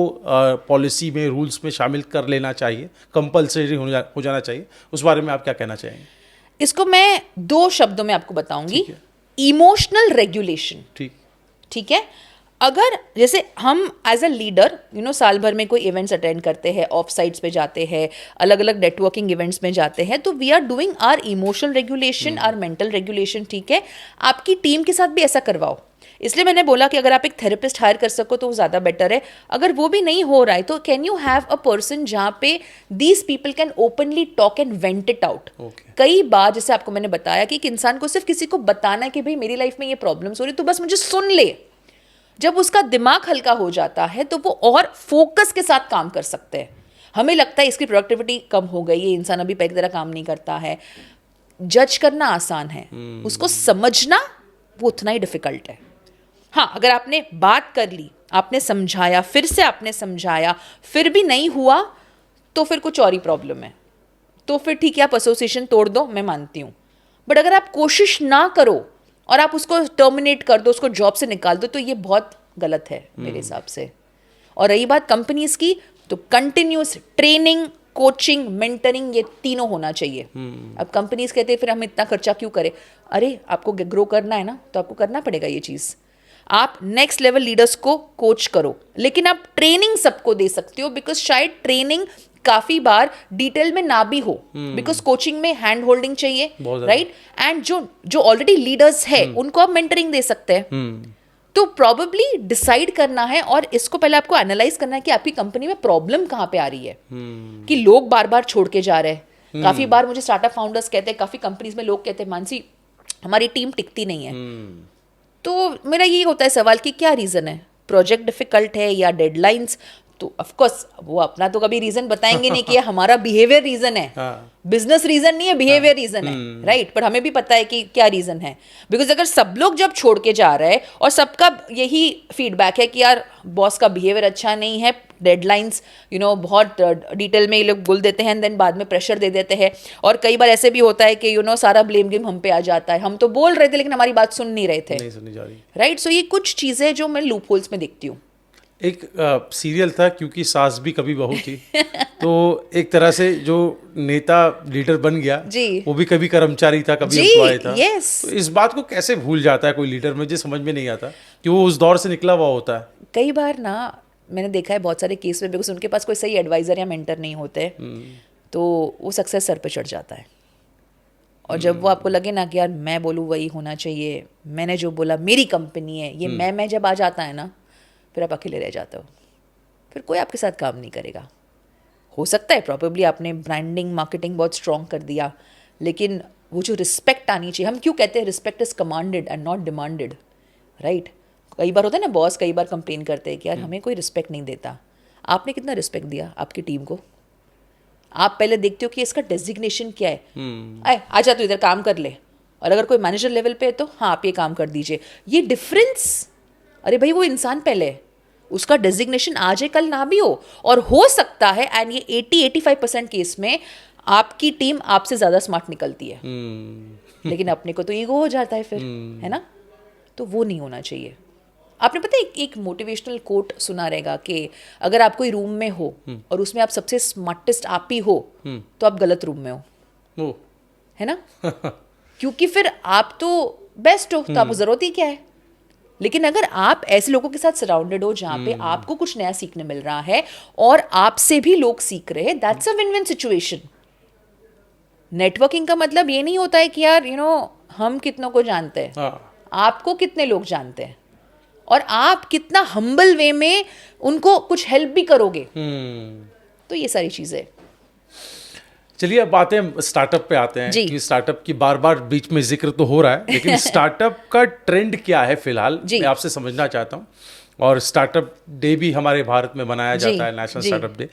पॉलिसी में, रूल्स में शामिल कर लेना चाहिए, कंपलसरी हो जाना चाहिए, उस बारे में आप क्या कहना चाहेंगे? इसको मैं 2 शब्दों में आपको बताऊंगी। Emotional regulation. ठीक। ठीक है। अगर जैसे हम एज अ लीडर साल भर में कोई इवेंट्स अटेंड करते हैं, ऑफ साइट्स पे जाते हैं, अलग अलग नेटवर्किंग इवेंट्स में जाते हैं, तो we are doing our emotional regulation, our mental regulation. ठीक है। आपकी टीम के साथ भी ऐसा करवाओ। इसलिए मैंने बोला कि अगर आप एक थेरेपिस्ट हायर कर सको तो वो ज़्यादा बेटर है। अगर वो भी नहीं हो रहा है तो can you have a person जहाँ पे these people can openly talk and went it out. कई बार जैसे आपको मैंने बताया कि एक इंसान को सिर्फ किसी को बताना है कि भाई मेरी लाइफ में ये प्रॉब्लम्स हो रही, तो बस मुझे सुन ले। जब उसका दिमाग हल्का हो जाता है तो वो और फोकस के साथ काम कर सकते हैं। हमें लगता है इसकी प्रोडक्टिविटी कम हो गई, ये इंसान अभी पहले तरह काम नहीं करता है। जज करना आसान है, उसको समझना वो उतना ही डिफिकल्ट है। हाँ, अगर आपने बात कर ली, आपने समझाया, फिर से आपने समझाया, फिर भी नहीं हुआ, तो फिर कुछ और ही प्रॉब्लम है। तो फिर ठीक है, आप एसोसिएशन तोड़ दो, मैं मानती हूँ। बट अगर आप कोशिश ना करो और आप उसको टर्मिनेट कर दो, उसको जॉब से निकाल दो, तो ये बहुत गलत है मेरे हिसाब से। और रही बात कंपनीज की, तो कंटिन्यूस ट्रेनिंग, कोचिंग, मेंटरिंग, ये तीनों होना चाहिए। अब कंपनीज कहते हैं फिर हम इतना खर्चा क्यों करें? अरे आपको ग्रो करना है ना, तो आपको करना पड़ेगा ये चीज़। आप नेक्स्ट लेवल लीडर्स को कोच करो, लेकिन आप ट्रेनिंग सबको दे सकते हो, बिकॉज शायद ट्रेनिंग काफी बार डिटेल में ना भी हो, बिकॉज कोचिंग में हैंड होल्डिंग चाहिए, राइट? एंड जो ऑलरेडी लीडर्स है उनको आप मेंटरिंग दे सकते हैं। तो प्रॉबेबली डिसाइड करना है, और इसको पहले आपको एनालाइज करना है कि आपकी कंपनी में प्रॉब्लम कहाँ पे आ रही है। कि लोग बार बार छोड़ के जा रहे हैं। काफी बार मुझे स्टार्टअप फाउंडर्स कहते हैं, काफी कंपनीज में लोग कहते हैं, मानसी हमारी टीम टिकती नहीं है। तो मेरा ये होता है सवाल कि क्या रीज़न है? प्रोजेक्ट डिफिकल्ट है या डेडलाइंस? तो ऑफ कोर्स वो अपना तो कभी रीज़न बताएंगे नहीं कि ये हमारा बिहेवियर रीज़न है, बिजनेस रीज़न नहीं है, बिहेवियर रीज़न है, राइट? पर हमें भी पता है कि क्या रीज़न है। बिकॉज अगर सब लोग जब छोड़ के जा रहे हैं और सबका यही फीडबैक है कि यार बॉस का बिहेवियर अच्छा नहीं है, डेडलाइंस बहुत डिटेल में ये लोग बोल देते हैं, एंड देन बाद में प्रेशर दे देते हैं। और कई बार ऐसे भी होता है कि सारा ब्लेम गेम हम पे आ जाता है, हम तो बोल रहे थे लेकिन हमारी बात सुन नहीं रहे थे, नहीं सुनी जा रही, राइट? सो ये कुछ चीज़ें जो मैं लूप होल्स में देखती हूँ। एक सीरियल था क्योंकि सास भी कभी बहू थी, तो एक तरह से जो नेता लीडर बन गया जी, वो भी कभी कर्मचारी था, कभी जी, एम्प्लॉय था। yes. तो इस बात को कैसे भूल जाता है कोई लीडर? मुझे समझ में नहीं आता कि वो उस दौर से निकला हुआ होता है। कई बार ना मैंने देखा है बहुत सारे केस में, बिकॉज उनके पास कोई सही एडवाइजर या मेंटर नहीं होते, तो वो सक्सेस सर पे चढ़ जाता है। और जब वो आपको लगे ना कि यार मैं बोलूँ वही होना चाहिए, मैंने जो बोला मेरी कंपनी है, ये मैं जब आ जाता है ना, फिर आप अकेले रह जाते हो, फिर कोई आपके साथ काम नहीं करेगा। हो सकता है प्रॉबेबली आपने ब्रांडिंग, मार्केटिंग बहुत स्ट्रॉन्ग कर दिया, लेकिन वो जो रिस्पेक्ट आनी चाहिए, हम क्यों कहते हैं respect is commanded and not demanded, right? कई बार होता है ना, बॉस कई बार कंप्लेन करते हैं कि यार हमें कोई रिस्पेक्ट नहीं देता। आपने कितना रिस्पेक्ट दिया आपकी टीम को? आप पहले देखते हो कि इसका डेजिग्नेशन क्या है। आजा तू इधर काम कर ले, और अगर कोई मैनेजर लेवल पे है तो हाँ आप ये काम कर दीजिए। ये डिफरेंस, अरे भाई वो इंसान पहले है, उसका डेजिग्नेशन आज है कल ना भी हो, और हो सकता है, एंड ये 80-85% केस में आपकी टीम आपसे ज़्यादा स्मार्ट निकलती है। लेकिन अपने को तो ईगो हो जाता है फिर, है ना? तो वो नहीं होना चाहिए। आपने पता है एक मोटिवेशनल कोट सुना रहेगा कि अगर आप कोई रूम में हो और उसमें आप सबसे स्मार्टेस्ट आप ही हो, तो आप गलत रूम में हो, है ना? क्योंकि फिर आप तो बेस्ट हो, तो आपको ज़रूरत ही क्या है? लेकिन अगर आप ऐसे लोगों के साथ सराउंडेड हो जहाँ पे आपको कुछ नया सीखने मिल रहा है और आपसे भी लोग सीख रहे हैं, that's a win win situation. Networking का मतलब ये नहीं होता है कि यार हम कितनों को जानते हैं, आपको कितने लोग जानते हैं, और आप कितना हम्बल वे में उनको कुछ हेल्प भी करोगे। तो ये सारी चीज़ें। चलिए अब बातें स्टार्टअप पे आते हैं कि स्टार्टअप की बार बार बीच में जिक्र तो हो रहा है, लेकिन स्टार्टअप का ट्रेंड क्या है फिलहाल, मैं आपसे समझना चाहता हूँ। और स्टार्टअप डे भी हमारे भारत में मनाया जाता है, नेशनल स्टार्टअप डे।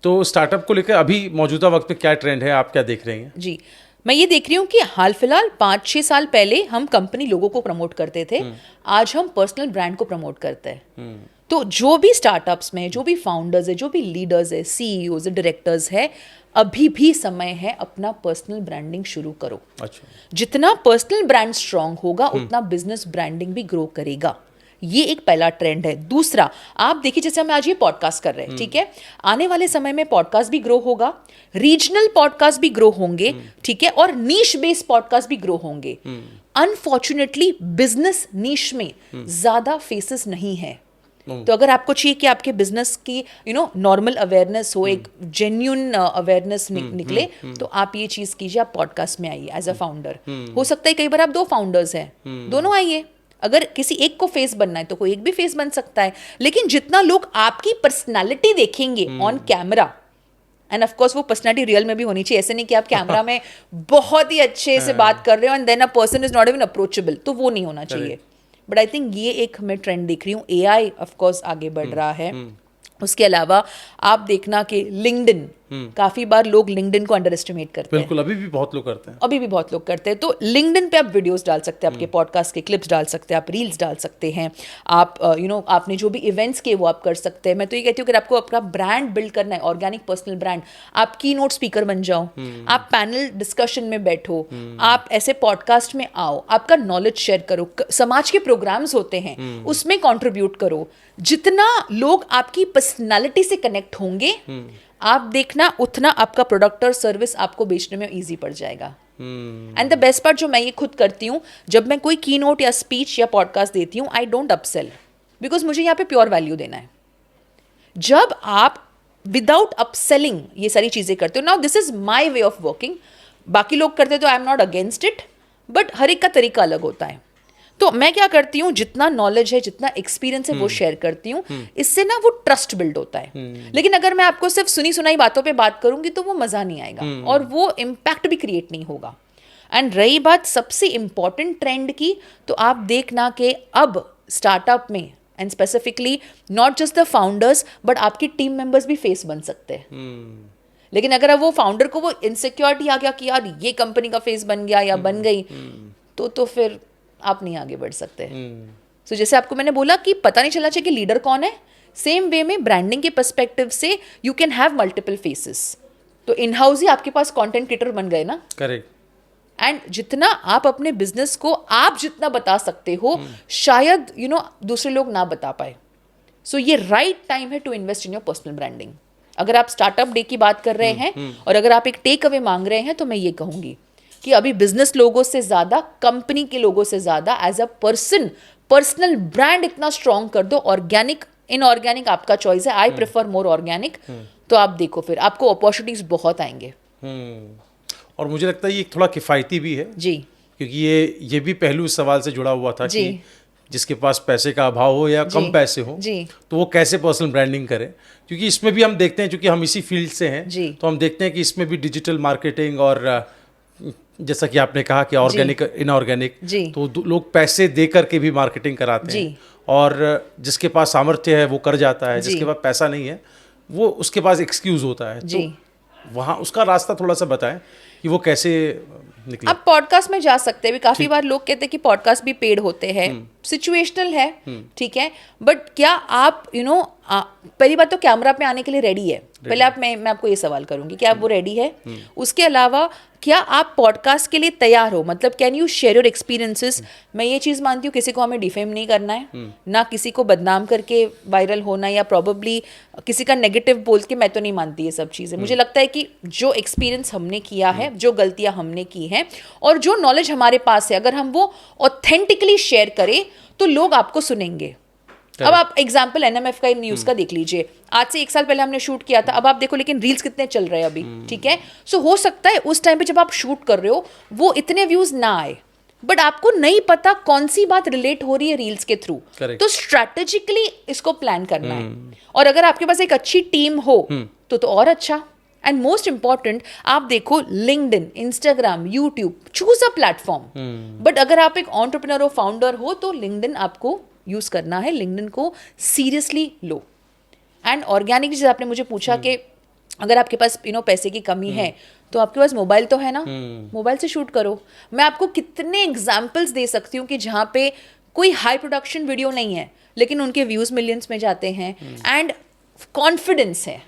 तो स्टार्टअप को लेकर अभी मौजूदा वक्त पे क्या ट्रेंड है, आप क्या देख रही हैं? जी, मैं ये देख रही हूँ कि हाल फिलहाल 5-6 साल पहले हम कंपनी लोगों को प्रमोट करते थे, आज हम पर्सनल ब्रांड को प्रमोट करते हैं। तो जो भी स्टार्टअप्स में जो भी फाउंडर्स है, जो भी लीडर्स है, सीईओज है, डायरेक्टर्स है, अभी भी समय है अपना पर्सनल ब्रांडिंग शुरू करो। अच्छा, जितना पर्सनल ब्रांड स्ट्रांग होगा उतना बिजनेस ब्रांडिंग भी ग्रो करेगा। ये एक पहला ट्रेंड है। दूसरा, आप देखिए जैसे हम आज ये पॉडकास्ट कर रहे हैं, ठीक है, आने वाले समय में पॉडकास्ट भी ग्रो होगा, रीजनल पॉडकास्ट भी ग्रो होंगे, ठीक है, और नीश बेस्ड पॉडकास्ट भी ग्रो होंगे। अनफॉर्चुनेटली बिजनेस नीश में ज्यादा फेसेस नहीं है। तो अगर आपको चाहिए कि आपके बिजनेस की नॉर्मल अवेयरनेस हो, एक जेन्युइन अवेयरनेस निकले, तो आप ये चीज कीजिए, आप पॉडकास्ट में आइए एज अ फाउंडर। हो सकता है कई बार आप 2 फाउंडर्स हैं, दोनों आइए। अगर किसी एक को फेस बनना है तो कोई एक भी फेस बन सकता है, लेकिन जितना लोग आपकी पर्सनालिटी देखेंगे on camera, end of course वो पर्सनालिटी रियल में भी होनी चाहिए। ऐसे नहीं कि आप कैमरा में बहुत ही अच्छे से बात कर रहे हो and then a person is not even approachable, तो वो नहीं होना चाहिए। बट आई थिंक ये एक मैं ट्रेंड देख रही हूँ। एआई ऑफ कोर्स आगे बढ़ रहा है। उसके अलावा आप देखना कि लिंक्डइन, काफी बार लोग लिंक्डइन को अंडर एस्टिमेट करते हैं। बिल्कुल, अभी भी बहुत लोग करते हैं। अभी भी बहुत लोग करते हैं। तो लिंक्डइन पे आप वीडियोस डाल सकते हैं, आपके पॉडकास्ट के क्लिप्स डाल सकते हैं, आप रील्स डाल सकते हैं, आप आपने जो भी इवेंट्स किए वो आप कर सकते हैं। मैं तो ये कहती हूँ कि आपको अपना ब्रांड बिल्ड करना है, ऑर्गेनिक पर्सनल ब्रांड, आप की नोट स्पीकर बन जाओ, आप पैनल डिस्कशन में बैठो, आप ऐसे पॉडकास्ट में आओ, आपका नॉलेज शेयर करो, समाज के प्रोग्राम्स होते हैं उसमें कॉन्ट्रीब्यूट करो। जितना लोग आपकी पर्सनालिटी से कनेक्ट होंगे, आप देखना उतना आपका प्रोडक्ट और सर्विस आपको बेचने में इजी पड़ जाएगा। एंड द बेस्ट पार्ट जो मैं ये खुद करती हूँ, जब मैं कोई की नोट या स्पीच या पॉडकास्ट देती हूँ, आई डोंट अपसेल, बिकॉज मुझे यहाँ पे प्योर वैल्यू देना है। जब आप विदाउट अपसेलिंग ये सारी चीजें करते हो, now this is my way of working, बाकी लोग करते तो I am not against it, but हर एक का तरीका अलग होता है। तो मैं क्या करती हूँ, जितना नॉलेज है, जितना एक्सपीरियंस है वो शेयर करती हूँ। इससे ना वो ट्रस्ट बिल्ड होता है। लेकिन अगर मैं आपको सिर्फ सुनी सुनाई बातों पे बात करूंगी तो वो मजा नहीं आएगा और वो इम्पैक्ट भी क्रिएट नहीं होगा। एंड रही बात सबसे इंपॉर्टेंट ट्रेंड की, तो आप देखना कि अब स्टार्टअप में and specifically not just the founders but आपकी टीम मेंबर्स भी फेस बन सकते हैं। लेकिन अगर अब वो फाउंडर को वो इनसिक्योरिटी आ गया कि यार ये कंपनी का फेस बन गया या बन गई, तो फिर आप नहीं आगे बढ़ सकते। सो जैसे आपको मैंने बोला कि पता नहीं चलना चाहिए कि लीडर कौन है, सेम वे में ब्रांडिंग के पर्सपेक्टिव से you can have multiple faces. तो इन हाउस ही आपके पास कंटेंट क्रिएटर बन गए ना। करेक्ट। एंड जितना आप अपने बिजनेस को आप जितना बता सकते हो, शायद दूसरे लोग ना बता पाए। सो ये राइट टाइम है to invest in your personal branding. अगर आप स्टार्टअप डे की बात कर रहे हैं और अगर आप एक टेक अवे मांग रहे हैं, तो मैं ये कहूंगी कि अभी बिजनेस लोगों से ज्यादा, कंपनी के लोगों से ज्यादा as a person personal brand इतना स्ट्रांग कर दो। ऑर्गेनिक इनऑर्गेनिक आपका चॉइस है, आई प्रेफर मोर ऑर्गेनिक। तो आप देखो फिर आपको अपॉर्चुनिटीज बहुत आएंगे। और मुझे लगता है ये थोड़ा किफ़ायती भी है जी, क्योंकि ये भी पहलू इस सवाल से जुड़ा हुआ था जी, कि जिसके पास पैसे का अभाव हो या कम पैसे हो, जी, तो वो कैसे पर्सनल ब्रांडिंग करे। क्योंकि इसमें भी हम देखते हैं, क्योंकि हम इसी फील्ड से हैं, जी, तो हम देखते हैं कि इसमें भी डिजिटल मार्केटिंग और जैसा कि आपने कहा कि ऑर्गेनिक इनऑर्गेनिक, जी, तो लोग पैसे दे करके भी मार्केटिंग कराते हैं। और जिसके पास सामर्थ्य है वो कर जाता है, जिसके पास पैसा नहीं है वो उसके पास एक्सक्यूज होता है। जी। तो वहाँ उसका रास्ता थोड़ा सा बताएं कि वो कैसे निकले। आप पॉडकास्ट में जा सकते हैं भी। काफी बार लोग कहते हैं कि पॉडकास्ट भी पेड होते हैं, सिचुएशनल है, ठीक है, बट क्या आप पहली बात तो कैमरा पे आने के लिए रेडी है। पहले मैं आपको ये सवाल करूंगी कि आप वो रेडी है। उसके अलावा क्या आप पॉडकास्ट के लिए तैयार हो, मतलब can you share your experiences. मैं ये चीज़ मानती हूँ किसी को हमें डिफेम नहीं करना है, ना किसी को बदनाम करके वायरल होना या प्रॉबेबली किसी का नेगेटिव बोल के, मैं तो नहीं मानती ये सब चीज़ें। मुझे लगता है कि जो एक्सपीरियंस हमने किया है, जो गलतियाँ हमने की हैं और जो नॉलेज हमारे पास है, अगर हम वो ऑथेंटिकली शेयर करें तो लोग आपको सुनेंगे। अब आप एग्जाम्पल एनएमएफ का न्यूज का देख लीजिए, आज से 1 साल पहले हमने शूट किया था, अब आप देखो लेकिन रील्स कितने चल रहे हैं अभी, ठीक है। सो हो सकता है उस टाइम पे जब आप शूट कर रहे हो वो इतने व्यूज ना आए, बट आपको नहीं पता कौन सी बात रिलेट हो रही है रील्स के थ्रू, तो स्ट्रैटेजिकली इसको प्लान करना है। और अगर आपके पास एक अच्छी टीम हो तो और अच्छा। एंड मोस्ट इंपॉर्टेंट, आप देखो LinkedIn, Instagram, YouTube, choose a platform. But अगर आप एक एंटरप्रेन्योर और फाउंडर हो तो लिंक्डइन आपको यूज करना है, लिंक्डइन को सीरियसली लो। एंड ऑर्गेनिक, जैसे आपने मुझे पूछा कि अगर आपके पास पैसे की कमी है तो आपके पास मोबाइल तो है ना, मोबाइल से शूट करो। मैं आपको कितने एग्जाम्पल्स दे सकती हूँ कि जहाँ पे कोई हाई प्रोडक्शन वीडियो नहीं है लेकिन उनके व्यूज मिलियंस में जाते हैं एंड कॉन्फिडेंस है।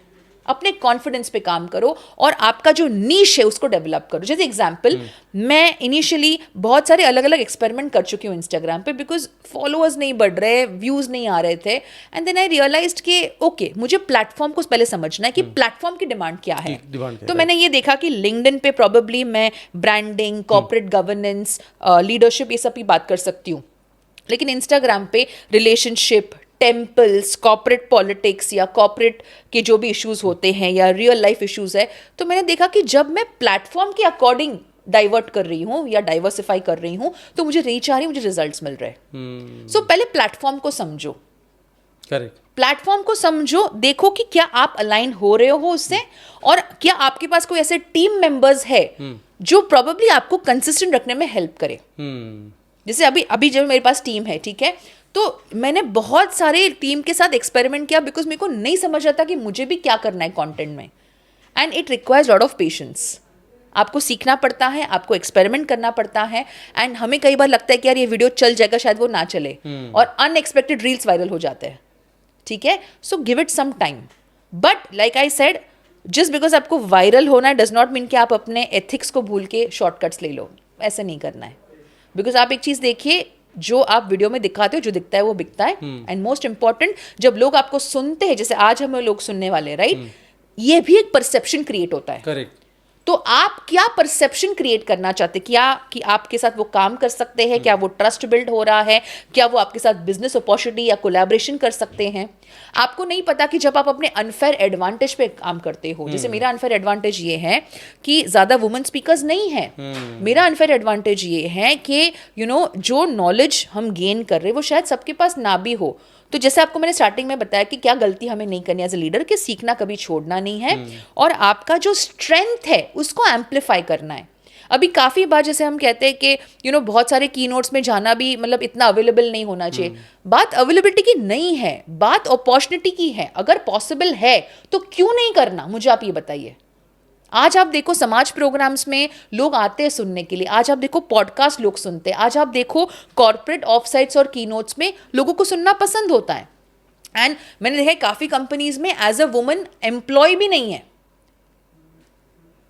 अपने कॉन्फिडेंस पे काम करो और आपका जो नीश है उसको डेवलप करो। जैसे एग्जांपल, मैं इनिशियली बहुत सारे अलग अलग एक्सपेरिमेंट कर चुकी हूँ इंस्टाग्राम पे, बिकॉज फॉलोअर्स नहीं बढ़ रहे, व्यूज नहीं आ रहे थे, एंड देन आई रियलाइज्ड कि ओके मुझे प्लेटफॉर्म को पहले समझना है कि प्लेटफॉर्म की डिमांड क्या है। तो मैंने ये देखा कि लिंक्डइन पे प्रॉबेबली मैं ब्रांडिंग, कॉर्पोरेट गवर्नेंस, लीडरशिप ये सब की बात कर सकती हूँ, लेकिन इंस्टाग्राम पे रिलेशनशिप, टेम्पल्स, कॉर्पोरेट पॉलिटिक्स या कॉर्पोरेट के जो भी इश्यूज होते हैं या रियल लाइफ इश्यूज है, तो मैंने देखा कि जब मैं प्लेटफॉर्म के अकॉर्डिंग डाइवर्ट कर रही हूँ या डाइवर्सिफाई कर रही हूँ तो मुझे रीच आ रही, मुझे रिजल्ट्स मिल रहे। सो पहले प्लेटफॉर्म को समझो, करेक्ट, प्लेटफॉर्म को समझो, देखो कि क्या आप अलाइन हो रहे हो उससे, और क्या आपके पास कोई ऐसे टीम मेंबर्स है जो प्रोबेबली आपको कंसिस्टेंट रखने में हेल्प करे। जैसे अभी जब मेरे पास टीम है, ठीक है, तो मैंने बहुत सारे टीम के साथ एक्सपेरिमेंट किया बिकॉज मेरे को नहीं समझ आता कि मुझे भी क्या करना है कंटेंट में, and it requires lot of patience. आपको सीखना पड़ता है, आपको एक्सपेरिमेंट करना पड़ता है, एंड हमें कई बार लगता है कि यार ये वीडियो चल जाएगा, शायद वो ना चले, और अनएक्सपेक्टेड रील्स वायरल हो जाते हैं, ठीक है। So give it some time, but like I said, just because आपको वायरल होना है डज नॉट मीन कि आप अपने एथिक्स को भूल के शॉर्टकट्स ले लो, ऐसा नहीं करना है। बिकॉज आप एक चीज देखिए, जो आप वीडियो में दिखाते हो, जो दिखता है वो बिकता है, एंड मोस्ट इंपॉर्टेंट, जब लोग आपको सुनते हैं, जैसे आज हमें लोग सुनने वाले, राइट, ये भी एक परसेप्शन क्रिएट होता है। करेक्ट। तो आप क्या परसेप्शन क्रिएट करना चाहते, क्या कि आपके साथ वो काम कर सकते हैं, क्या वो ट्रस्ट बिल्ड हो रहा है, क्या वो आपके साथ बिजनेस अपॉर्चुनिटी या कोलैबोरेशन कर सकते हैं। आपको नहीं पता कि जब आप अपने अनफेयर एडवांटेज पे काम करते हो, जैसे मेरा अनफेयर एडवांटेज ये है कि ज्यादा वुमेन स्पीकर्स नहीं है, मेरा अनफेयर एडवांटेज ये है कि जो नॉलेज हम गेन कर रहे हैं वो शायद सबके पास ना भी हो। तो जैसे आपको मैंने स्टार्टिंग में बताया कि क्या गलती हमें नहीं करनी एज ए लीडर, कि सीखना कभी छोड़ना नहीं है, और आपका जो स्ट्रेंथ है उसको एम्पलीफाई करना है। अभी काफ़ी बार जैसे हम कहते हैं कि बहुत सारे की नोट्स में जाना भी मतलब इतना अवेलेबल नहीं होना चाहिए। बात अवेलेबिलिटी की नहीं है, बात अपॉर्चुनिटी की है। अगर पॉसिबल है तो क्यों नहीं करना, मुझे आप ये बताइए। आज आप देखो समाज प्रोग्राम्स में लोग आते हैं सुनने के लिए, आज आप देखो पॉडकास्ट लोग सुनते हैं, आज आप देखो कॉर्पोरेट ऑफसाइट्स और कीनोट्स में लोगों को सुनना पसंद होता है। एंड मैंने देखा है काफी कंपनीज में एज अ वुमन एम्प्लॉय भी नहीं है,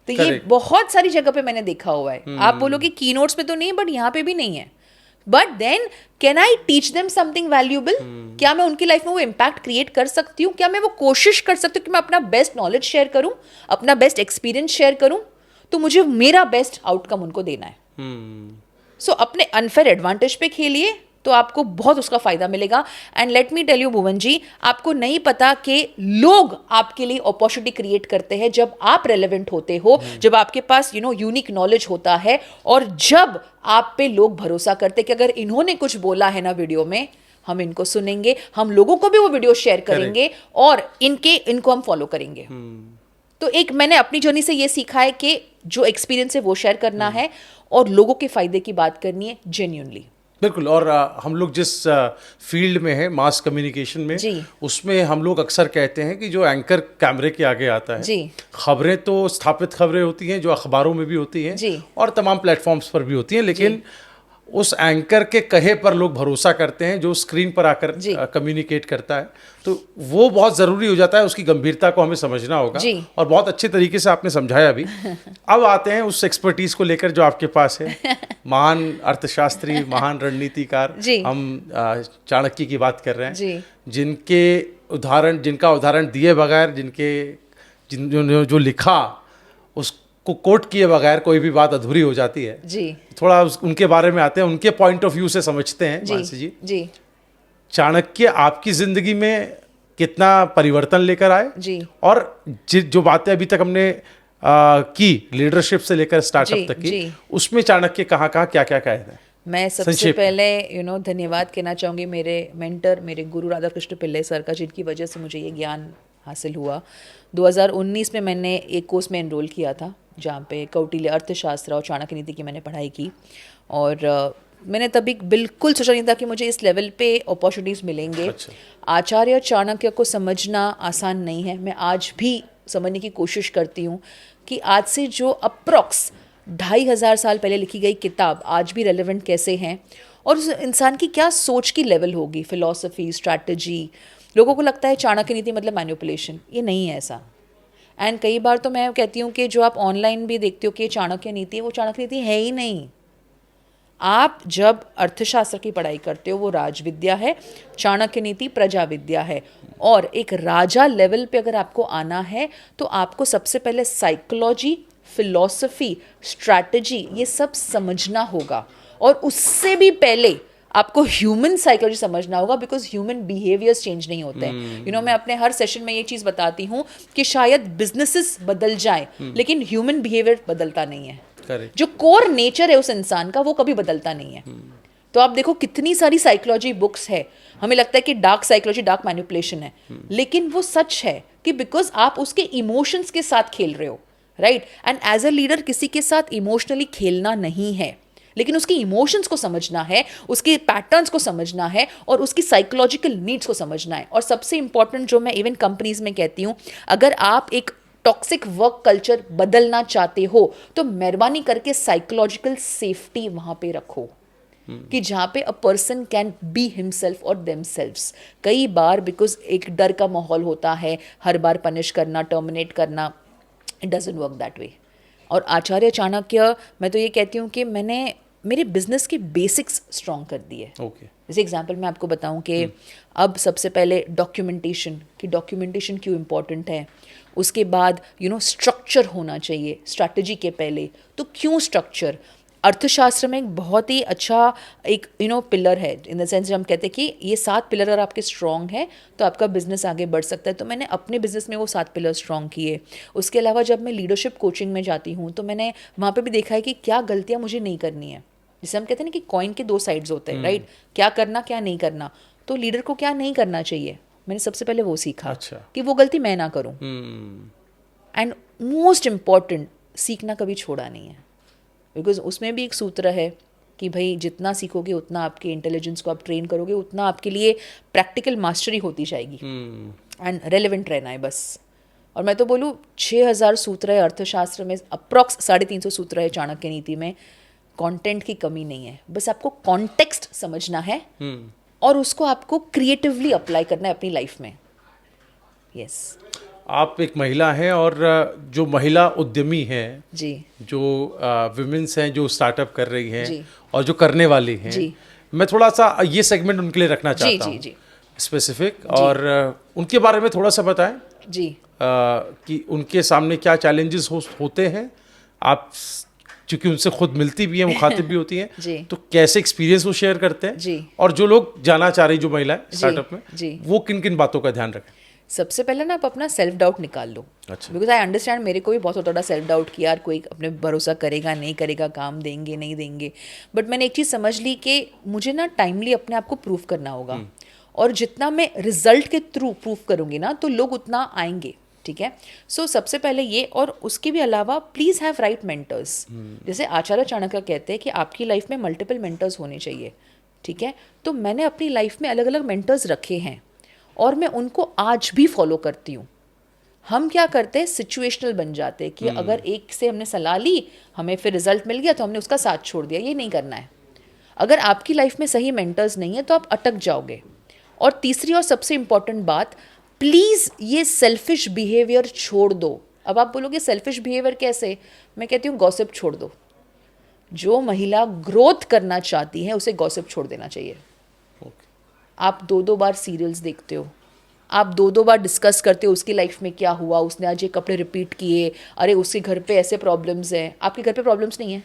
तो ये बहुत सारी जगह पे मैंने देखा हुआ है। आप बोलोगे कीनोट्स में तो नहीं, बट यहाँ पे भी नहीं है। But then can I teach them something valuable? क्या मैं उनकी लाइफ में वो इम्पैक्ट क्रिएट कर सकती हूँ? क्या मैं वो कोशिश कर सकती हूँ कि मैं अपना बेस्ट नॉलेज शेयर करूँ, अपना बेस्ट एक्सपीरियंस शेयर करूँ? तो मुझे मेरा बेस्ट आउटकम उनको देना है। सो अपने अनफेयर एडवांटेज पे खेलिए तो आपको बहुत उसका फायदा मिलेगा। And let me tell you Bhuvan ji, आपको नहीं पता कि लोग आपके लिए अपॉर्चुनिटी क्रिएट करते हैं जब आप रेलेवेंट होते हो, जब आपके पास यूनिक नॉलेज होता है, और जब आप पे लोग भरोसा करते कि अगर इन्होंने कुछ बोला है ना वीडियो में, हम इनको सुनेंगे, हम लोगों को भी वो वीडियो शेयर करेंगे और इनको हम फॉलो करेंगे। तो एक मैंने अपनी जर्नी से ये सीखा है कि जो एक्सपीरियंस है वो शेयर करना है और लोगों के फायदे की बात करनी है जेन्युइनली। बिल्कुल। और हम लोग जिस फील्ड में है, मास कम्युनिकेशन में, उसमें हम लोग अक्सर कहते हैं कि जो एंकर कैमरे के आगे आता है, खबरें तो स्थापित खबरें होती हैं जो अखबारों में भी होती हैं और तमाम प्लेटफॉर्म्स पर भी होती हैं, लेकिन उस एंकर के कहे पर लोग भरोसा करते हैं जो स्क्रीन पर आकर कम्युनिकेट करता है। तो वो बहुत ज़रूरी हो जाता है, उसकी गंभीरता को हमें समझना होगा, और बहुत अच्छे तरीके से आपने समझाया भी। अब आते हैं उस एक्सपर्टीज़ को लेकर जो आपके पास है। महान अर्थशास्त्री, महान रणनीतिकार, हम चाणक्य की बात कर रहे हैं, जिनका उदाहरण दिए बगैर, जो लिखा को कोट किए बगैर कोई भी बात अधूरी हो जाती है। थोड़ा उनके बारे में आते हैं, उनके पॉइंट ऑफ व्यू से समझते हैं। मानसी जी, चाणक्य आपकी जिंदगी में कितना परिवर्तन लेकर आए, और जो बातें अभी तक हमने की लीडरशिप से लेकर स्टार्टअप तक की, उसमें चाणक्य कहाँ क्या कहे थे? मैं सबसे पहले धन्यवाद कहना चाहूँगी मेरे मेंटर, मेरे गुरु राधा कृष्ण पिल्ले सर का, जिनकी वजह से मुझे ये ज्ञान हासिल हुआ। 2019 में मैंने एक कोर्स में एनरोल किया था जहाँ पे कौटिल्य अर्थशास्त्र और चाणक्य नीति की मैंने पढ़ाई की, और मैंने तभी बिल्कुल सोचा नहीं था कि मुझे इस लेवल पे अपॉर्चुनिटीज़ मिलेंगे। आचार्य चाणक्य को समझना आसान नहीं है। मैं आज भी समझने की कोशिश करती हूँ कि आज से जो अप्रॉक्स 2500 साल पहले लिखी गई किताब आज भी रेलेवेंट कैसे हैं, और उस इंसान की क्या सोच की लेवल होगी, फिलॉसफी, स्ट्रैटेजी। लोगों को लगता है चाणक्य नीति मतलब मैनिपुलेशन, ये नहीं है ऐसा। एंड कई बार तो मैं कहती हूँ कि जो आप ऑनलाइन भी देखते हो कि चाणक्य नीति है, वो चाणक्य नीति है ही नहीं। आप जब अर्थशास्त्र की पढ़ाई करते हो वो राजविद्या है, चाणक्य नीति प्रजा विद्या है। और एक राजा लेवल पे अगर आपको आना है तो आपको सबसे पहले साइकोलॉजी, फिलॉसफी, स्ट्रैटेजी ये सब समझना होगा, और उससे भी पहले आपको ह्यूमन साइकोलॉजी समझना होगा, बिकॉज ह्यूमन बिहेवियर्स चेंज नहीं होते हैं। मैं अपने हर सेशन में ये चीज़ बताती हूँ कि शायद बिजनेसेस बदल जाए लेकिन ह्यूमन बिहेवियर बदलता नहीं है। Correct. जो कोर नेचर है उस इंसान का वो कभी बदलता नहीं है। तो आप देखो कितनी सारी साइकोलॉजी बुक्स है, हमें लगता है कि डार्क साइकोलॉजी, डार्क मैनिपुलेशन है, लेकिन वो सच है कि बिकॉज आप उसके इमोशंस के साथ खेल रहे हो, right. And as a leader किसी के साथ इमोशनली खेलना नहीं है, लेकिन उसकी इमोशंस को समझना है, उसके पैटर्न्स को समझना है, और उसकी साइकोलॉजिकल नीड्स को समझना है। और सबसे इंपॉर्टेंट जो मैं इवन कंपनीज में कहती हूँ, अगर आप एक टॉक्सिक वर्क कल्चर बदलना चाहते हो तो मेहरबानी करके साइकोलॉजिकल सेफ्टी वहां पे रखो, कि जहाँ पे a person can be himself और देमसेल्व्स। कई बार बिकॉज एक डर का माहौल होता है, हर बार पनिश करना, टर्मिनेट करना, it doesn't work that way. और आचार्य चाणक्य, मैं तो ये कहती हूँ कि मैंने मेरे बिजनेस के बेसिक्स स्ट्रॉन्ग कर दिए। ओके। जैसे एग्जांपल मैं आपको बताऊं कि अब सबसे पहले डॉक्यूमेंटेशन, कि डॉक्यूमेंटेशन क्यों इम्पॉर्टेंट है, उसके बाद स्ट्रक्चर होना चाहिए स्ट्रैटेजी के पहले, तो क्यों स्ट्रक्चर। अर्थशास्त्र में एक बहुत ही अच्छा एक पिलर है, इन द सेंस हम कहते हैं कि ये 7 पिलर अगर आपके स्ट्रॉन्ग है तो आपका बिजनेस आगे बढ़ सकता है। तो मैंने अपने बिजनेस में वो 7 पिलर स्ट्रॉन्ग किए। उसके अलावा जब मैं लीडरशिप कोचिंग में जाती हूँ तो मैंने वहाँ पे भी देखा है कि क्या गलतियाँ मुझे नहीं करनी है। जैसे हम कहते हैं ना कि कॉइन के 2 साइड्स होते हैं, राइट, क्या करना क्या नहीं करना। तो लीडर को क्या नहीं करना चाहिए, मैंने सबसे पहले वो सीखा। अच्छा। कि वो गलती मैं ना करूँ। एंड मोस्ट इम्पॉर्टेंट, सीखना कभी छोड़ा नहीं है, बिकॉज उसमें भी एक सूत्र है कि भाई जितना सीखोगे उतना आपके इंटेलिजेंस को आप ट्रेन करोगे, उतना आपके लिए प्रैक्टिकल मास्टरी होती जाएगी। एंड रेलेवेंट रहना है बस। और मैं तो बोलूँ 6000 सूत्र है अर्थशास्त्र में, अप्रॉक्स 350 सूत्र है चाणक्य नीति में। कंटेंट की कमी नहीं है, बस आपको कॉन्टेक्स्ट समझना है और उसको आपको क्रिएटिवली अप्लाई करना है अपनी लाइफ में। यस। आप एक महिला हैं और जो महिला उद्यमी हैं जी, जो विमेंस हैं जो स्टार्टअप कर रही हैं जी, और जो करने वाली हैं, जी, मैं थोड़ा सा ये सेगमेंट उनके लिए रखना जी, चाहता जी, हूँ जी, स्पेसिफिक, और उनके बारे में थोड़ा सा बताएं जी। कि उनके सामने क्या चैलेंजेस होते हैं। आप चूंकि उनसे खुद मिलती भी हैं, मुखातिब भी होती हैं, जी। तो कैसे एक्सपीरियंस वो शेयर करते हैं, जी। और जो लोग जाना चाह रही जो महिलाएं स्टार्टअप में, जी। वो किन किन बातों का ध्यान रखें। सबसे पहले ना आप अपना सेल्फ डाउट निकाल लो। अच्छा। बिकॉज आई अंडरस्टैंड, मेरे को भी बहुत थोड़ा सेल्फ डाउट कि यार कोई अपने भरोसा करेगा नहीं करेगा, काम देंगे नहीं देंगे। बट मैंने एक चीज़ समझ ली कि मुझे ना टाइमली अपने आप को प्रूव करना होगा, और जितना मैं रिजल्ट के थ्रू प्रूव करूँगी ना तो लोग उतना आएंगे। ठीक है। सो सबसे पहले ये, और उसके भी अलावा प्लीज़ हैव राइट मेंटर्स। जैसे आचार्य चाणक्य कहते हैं कि आपकी लाइफ में मल्टीपल मेंटर्स होने चाहिए। ठीक है। तो मैंने अपनी लाइफ में अलग अलग मेंटर्स रखे हैं और मैं उनको आज भी फॉलो करती हूँ। हम क्या करते हैं, सिचुएशनल बन जाते हैं कि अगर एक से हमने सलाह ली, हमें फिर रिजल्ट मिल गया तो हमने उसका साथ छोड़ दिया। ये नहीं करना है। अगर आपकी लाइफ में सही मेंटर्स नहीं है तो आप अटक जाओगे। और तीसरी और सबसे इंपॉर्टेंट बात, प्लीज़ ये सेल्फिश बिहेवियर छोड़ दो। अब आप बोलोगे सेल्फिश बिहेवियर कैसे, मैं कहती हूँ गॉसिप छोड़ दो। जो महिला ग्रोथ करना चाहती है उसे गॉसिप छोड़ देना चाहिए। आप 2-2 बार सीरियल्स देखते हो, आप 2-2 बार डिस्कस करते हो उसकी लाइफ में क्या हुआ, उसने आज ये कपड़े रिपीट किए, अरे उसके घर पे ऐसे प्रॉब्लम्स हैं। आपके घर पे प्रॉब्लम्स नहीं है?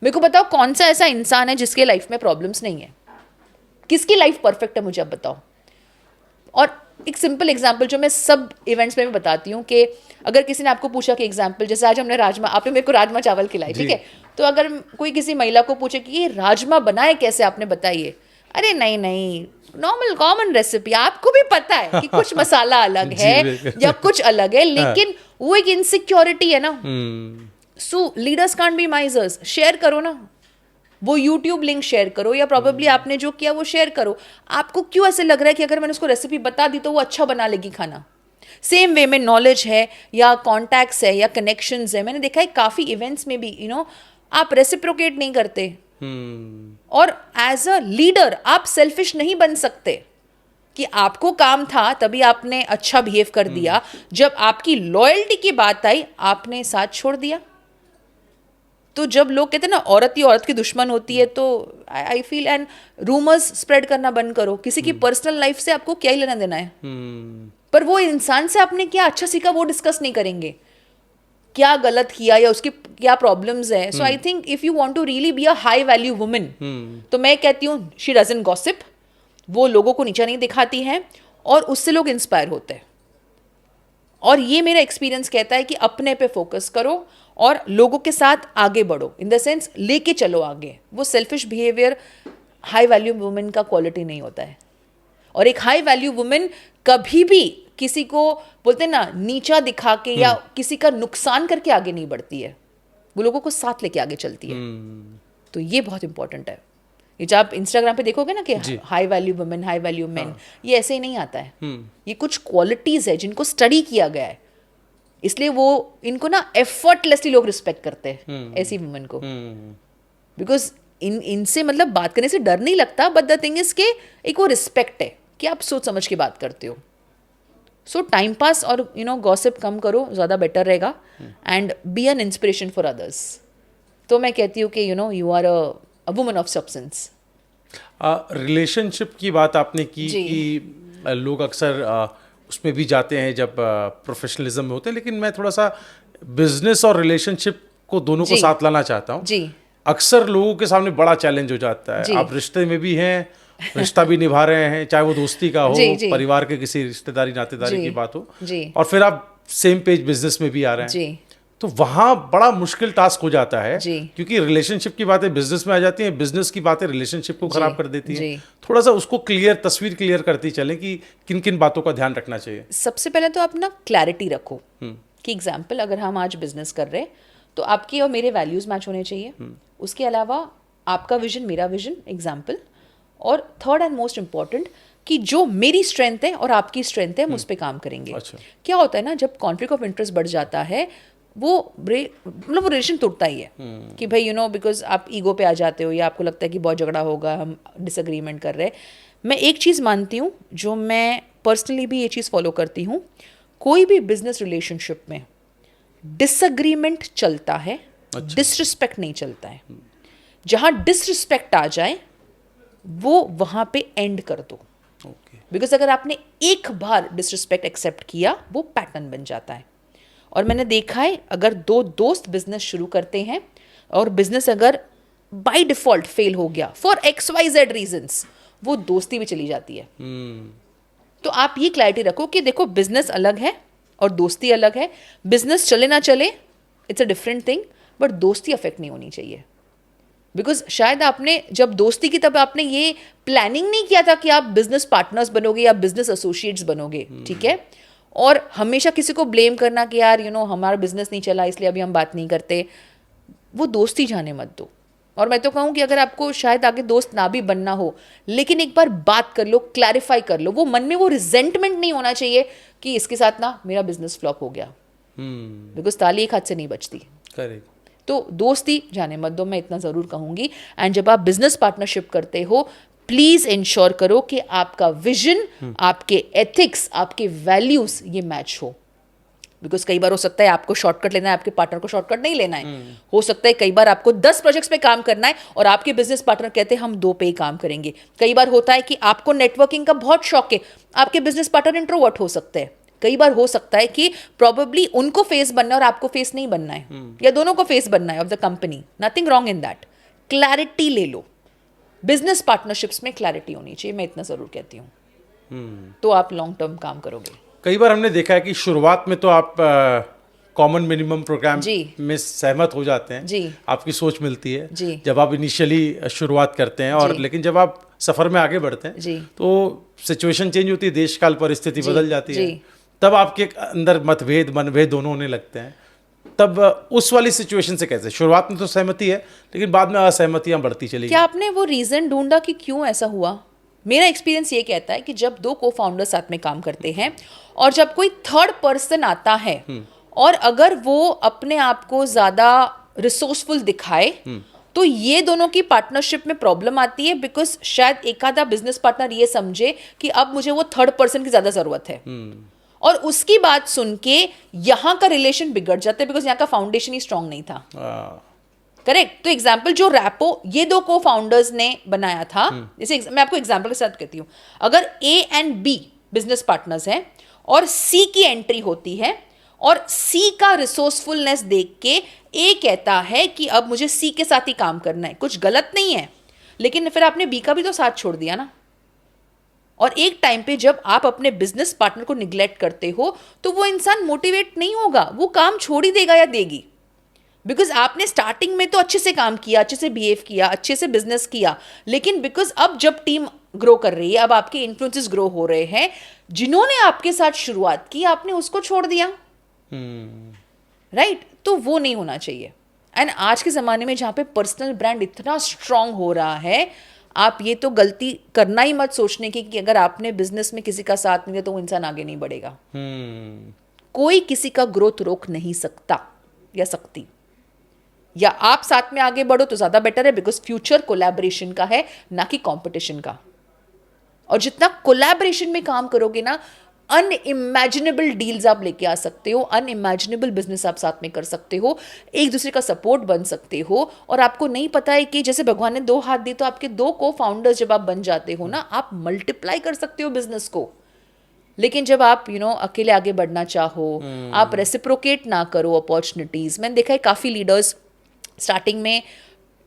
मेरे को बताओ कौन सा ऐसा इंसान है जिसके लाइफ में प्रॉब्लम्स नहीं है? किसकी लाइफ परफेक्ट है मुझे आप बताओ। और एक सिंपल एग्जाम्पल जो मैं सब इवेंट्स में भी बताती हूँ कि अगर किसी ने आपको पूछा कि एग्जाम्पल, जैसे आज हमने राजमा, आपने मेरे को राजमा चावल खिलाए, ठीक है, तो अगर कोई किसी महिला को पूछे कि ये राजमा बनाए कैसे, आपने बताइए, अरे नहीं नहीं नॉर्मल कॉमन रेसिपी, आपको भी पता है कि कुछ मसाला अलग है या कुछ अलग है, लेकिन वो एक इनसिक्योरिटी है ना। So leaders can't be misers. Share करो ना, वो यूट्यूब लिंक शेयर करो, या प्रॉबेबली आपने जो किया वो शेयर करो। आपको क्यों ऐसे लग रहा है कि अगर मैंने उसको रेसिपी बता दी तो वो अच्छा बना लेगी खाना? सेम वे में नॉलेज है या कॉन्टैक्ट्स है या कनेक्शंस है, मैंने देखा है काफ़ी इवेंट्स में भी आप रेसिप्रोकेट नहीं करते। और एज अ लीडर आप सेल्फिश नहीं बन सकते कि आपको काम था तभी आपने अच्छा बिहेव कर दिया, जब आपकी लॉयल्टी की बात आई आपने साथ छोड़ दिया। तो जब लोग कहते हैं ना औरत ही औरत की दुश्मन होती है, तो I feel and rumours spread करना बंद करो। किसी की पर्सनल लाइफ से आपको क्या ही लेना देना है, पर वो इंसान से आपने क्या अच्छा सीखा वो डिस्कस नहीं करेंगे, क्या गलत किया या उसकी क्या प्रॉब्लम्स है। So I think if you want to really be a high value woman, तो मैं कहती हूँ शी डजंट गॉसिप, वो लोगों को नीचा नहीं दिखाती है और उससे लोग इंस्पायर होते हैं। और ये मेरा एक्सपीरियंस कहता है कि अपने पे फोकस करो और लोगों के साथ आगे बढ़ो, इन द सेंस लेके चलो आगे। वो selfish behaviour high value women का क्वालिटी नहीं होता है। और एक हाई वैल्यू वुमेन कभी भी किसी को बोलते हैं ना नीचा दिखा के या किसी का नुकसान करके आगे नहीं बढ़ती है, वो लोगों को साथ लेके आगे चलती है। तो ये बहुत इंपॉर्टेंट है। ये जब आप इंस्टाग्राम पे देखोगे ना कि high value women, high value main, ये ऐसे ही नहीं आता है। ये कुछ क्वालिटीज है जिनको स्टडी किया गया है, इसलिए वो इनको ना एफर्टलेसली लोग रिस्पेक्ट करते हैं ऐसी वुमेन को, बिकॉज इनसे मतलब बात करने से डर नहीं लगता, बट द थिंग इज के एक वो रिस्पेक्ट है कि आप सोच समझ के बात करते हो। सो टाइम पास और गॉसिप कम करो, ज़्यादा बेटर रहेगा, and be an inspiration for others. तो मैं कहती हूँ कि you are a woman of substance. Relationship की बात आपने की कि लोग अक्सर उसमें भी जाते हैं जब प्रोफेशनलिज्म में होते हैं, लेकिन मैं थोड़ा सा बिजनेस और रिलेशनशिप को दोनों को साथ लाना चाहता हूँ। जी, अक्सर लोगों के सामने बड़ा चैलेंज हो जाता है। आप रिश्ते में भी हैं, रिश्ता भी निभा रहे हैं, चाहे वो दोस्ती का हो, परिवार के किसी रिश्तेदारी नातेदारी की बात हो, और फिर आप सेम पेज बिजनेस में भी आ रहे हैं, तो वहाँ बड़ा मुश्किल टास्क हो जाता है, क्योंकि रिलेशनशिप की बातें बिजनेस में आ जाती हैं, बिजनेस की बातें रिलेशनशिप को खराब कर देती हैं। थोड़ा सा उसको तस्वीर क्लियर करती चलें कि किन किन बातों का ध्यान रखना चाहिए। सबसे पहले तो आप ना क्लैरिटी रखो कि एग्जाम्पल अगर हम आज बिजनेस कर रहे हैं तो आपकी और मेरे वैल्यूज मैच होने चाहिए। उसके अलावा आपका विजन मेरा विजन एग्जाम्पल, और थर्ड एंड मोस्ट इम्पॉर्टेंट कि जो मेरी स्ट्रेंथ है और आपकी स्ट्रेंथ है हम उस पर काम करेंगे। अच्छा। क्या होता है ना, जब कॉन्फ्लिक्ट ऑफ इंटरेस्ट बढ़ जाता है वो मतलब वो रिलेशन टूटता ही है कि भाई बिकॉज आप ईगो पे आ जाते हो या आपको लगता है कि बहुत झगड़ा होगा, हम डिसएग्रीमेंट कर रहे हैं। मैं एक चीज़ मानती हूँ जो मैं पर्सनली भी ये चीज़ फॉलो करती हूँ, कोई भी बिजनेस रिलेशनशिप में डिसएग्रीमेंट चलता है, डिसरिस्पेक्ट नहीं चलता है। जहाँ डिसरिस्पेक्ट आ जाए वो वहाँ पे एंड कर दो, बिकॉज अगर आपने एक बार डिसरिस्पेक्ट एक्सेप्ट किया वो पैटर्न बन जाता है। और मैंने देखा है अगर दो दोस्त बिजनेस शुरू करते हैं और बिजनेस अगर बाय डिफॉल्ट फेल हो गया फॉर XYZ रीजंस, वो दोस्ती में चली जाती है। तो आप ये क्लैरिटी रखो कि देखो बिजनेस अलग है और दोस्ती अलग है। बिजनेस चले ना चले it's a different thing, but दोस्ती अफेक्ट नहीं होनी चाहिए। बिकॉज शायद आपने जब दोस्ती की तब आपने ये प्लानिंग नहीं किया था कि आप बिजनेस पार्टनर्स बनोगे या बिजनेस एसोसिएट्स बनोगे, ठीक है। और हमेशा किसी को ब्लेम करना कि यार हमारा बिजनेस नहीं चला इसलिए अभी हम बात नहीं करते, वो दोस्ती जाने मत दो। और मैं तो कहूँ कि अगर आपको शायद आगे दोस्त ना भी बनना हो, लेकिन एक बार बात कर लो, क्लैरिफाई कर लो, वो मन में वो रिजेंटमेंट नहीं होना चाहिए कि इसके साथ ना मेरा बिजनेस फ्लॉप हो गया, बिकॉज ताली एक हाथ से नहीं बचती। करेक्ट। तो दोस्ती जाने मत दो, मैं इतना ज़रूर कहूँगी। एंड जब आप बिजनेस पार्टनरशिप करते हो प्लीज़ इंश्योर करो कि आपका विजन, आपके एथिक्स, आपके वैल्यूज़ ये मैच हो। बिकॉज कई बार हो सकता है आपको शॉर्टकट लेना है, आपके पार्टनर को शॉर्टकट नहीं लेना है। हो सकता है कई बार आपको 10 प्रोजेक्ट्स पे काम करना है और आपके बिजनेस पार्टनर कहते हैं हम 2 पे ही काम करेंगे। कई बार होता है कि आपको नेटवर्किंग का बहुत शौक है, आपके बिजनेस पार्टनर इंट्रोवर्ट हो सकते हैं। कई बार हो सकता है कि प्रॉबेबली उनको फेस बनना है और आपको फेस नहीं बनना है, या दोनों को फेस बनना है of the company. Nothing wrong in that. Clarity ले लो, बिजनेस पार्टनरशिप्स में क्लैरिटी होनी चाहिए, मैं इतना जरूर कहती हूँ। तो आप लॉन्ग टर्म काम करोगे। कई बार हमने देखा है कि शुरुआत में तो आप कॉमन मिनिमम प्रोग्राम में सहमत हो जाते हैं जी, आपकी सोच मिलती है जी, जब आप इनिशियली शुरुआत करते हैं, और लेकिन जब आप सफर में आगे बढ़ते हैं जी, तो सिचुएशन चेंज होती है, देश काल परिस्थिति बदल जाती है, तब आपके अंदर मनभेद दोनों होने लगते हैं। तब उस वाली सिचुएशन से कैसे, शुरुआत में तो सहमति है लेकिन बाद में असहमतियां बढ़ती चली गई। क्या आपने वो रीजन ढूंढा कि क्यों ऐसा हुआ? मेरा एक्सपीरियंस ये कहता है कि जब दो को फाउंडर साथ में काम करते हैं और जब कोई थर्ड पर्सन आता है और अगर वो अपने आप को ज़्यादा रिसोर्सफुल दिखाए तो ये दोनों की पार्टनरशिप में प्रॉब्लम आती है, बिकॉज शायद एक आधा बिजनेस पार्टनर ये समझे कि अब मुझे वो थर्ड पर्सन की ज़्यादा ज़रूरत है और उसकी बात सुन के यहाँ का रिलेशन बिगड़ जाता है, बिकॉज यहाँ का फाउंडेशन ही स्ट्रांग नहीं था। करेक्ट। तो एग्जाम्पल जो रैपो ये दो को फाउंडर्स ने बनाया था, जैसे मैं आपको एग्जाम्पल के साथ कहती हूँ, अगर A and B business partners हैं और सी की एंट्री होती है और सी का रिसोर्सफुलनेस देख के ए कहता है कि अब मुझे सी के साथ ही काम करना है, कुछ गलत नहीं है, लेकिन फिर आपने बी का भी तो साथ छोड़ दिया ना। और एक टाइम पे जब आप अपने बिजनेस पार्टनर को निग्लेक्ट करते हो तो वो इंसान मोटिवेट नहीं होगा, वो काम छोड़ ही देगा या देगी, बिकॉज आपने स्टार्टिंग में तो अच्छे से काम किया, अच्छे से बिहेव किया, अच्छे से बिजनेस किया, लेकिन बिकॉज अब जब टीम ग्रो कर रही है, अब आपके इन्फ्लुएंसेस ग्रो हो रहे हैं, जिन्होंने आपके साथ शुरुआत की आपने उसको छोड़ दिया, राइट? तो वो नहीं होना चाहिए। एंड आज के ज़माने में जहाँ पे पर्सनल ब्रांड इतना स्ट्रांग हो रहा है, आप ये तो गलती करना ही मत सोचने की कि अगर आपने बिजनेस में किसी का साथ नहीं दिया तो वो इंसान आगे नहीं बढ़ेगा। कोई किसी का ग्रोथ रोक नहीं सकता या सकती, या आप साथ में आगे बढ़ो तो ज़्यादा बेटर है, बिकॉज फ्यूचर कोलैबोरेशन का है ना कि कंपटीशन का। और जितना कोलैबोरेशन में काम करोगे ना, अनइमेजिनेबल डील्स आप लेके आ सकते हो, अनइमेजिनेबल बिजनेस आप साथ में कर सकते हो, एक दूसरे का सपोर्ट बन सकते हो। और आपको नहीं पता है कि जैसे भगवान ने दो हाथ दिए तो आपके दो को फाउंडर्स जब आप बन जाते हो ना, आप मल्टीप्लाई कर सकते हो बिजनेस को। लेकिन जब आप अकेले आगे बढ़ना चाहो, आप रेसिप्रोकेट ना करो अपॉर्चुनिटीज, मैंने देखा है काफ़ी लीडर्स स्टार्टिंग में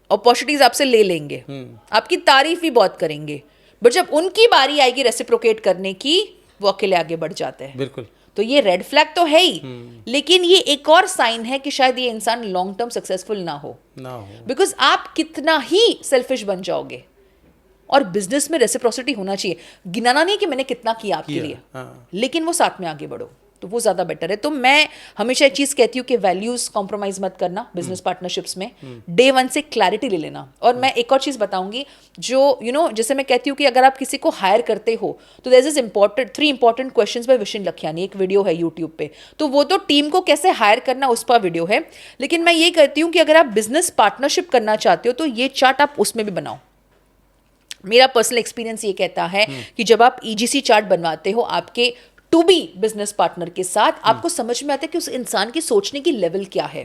अपॉर्चुनिटीज आपसे ले लेंगे, आपकी तारीफ भी बहुत करेंगे, बट जब उनकी बारी आएगी रेसिप्रोकेट करने की, वो अकेले आगे बढ़ जाते हैं। बिल्कुल। तो ये रेड फ्लैग तो है ही, लेकिन ये एक और साइन है कि शायद ये इंसान लॉन्ग टर्म सक्सेसफुल ना हो, बिकॉज आप कितना ही सेल्फिश बन जाओगे। और बिजनेस में रेसिप्रोसिटी होना चाहिए, गिनाना नहीं कि मैंने कितना किया आपके लिए, लेकिन वो साथ में आगे बढ़ो, तो वो ज़्यादा बेटर है। तो मैं हमेशा एक चीज़ कहती हूँ कि वैल्यूज कॉम्प्रोमाइज़ मत करना बिजनेस पार्टनरशिप्स में, डे वन से क्लैरिटी ले लेना। और मैं एक और चीज़ बताऊंगी जो जैसे मैं कहती हूँ कि अगर आप किसी को हायर करते हो तो there is important 3 important questions by Vishen Lakhiani, एक वीडियो है यूट्यूब पे, तो वो तो टीम को कैसे हायर करना उस पर वीडियो है, लेकिन मैं ये कहती हूँ कि अगर आप बिजनेस पार्टनरशिप करना चाहते हो तो ये चार्ट आप उसमें भी बनाओ। मेरा पर्सनल एक्सपीरियंस ये कहता है कि जब आप EGC चार्ट बनवाते हो आपके टू बी बिजनेस पार्टनर के साथ, आपको समझ में आता है कि उस इंसान की सोचने की लेवल क्या है,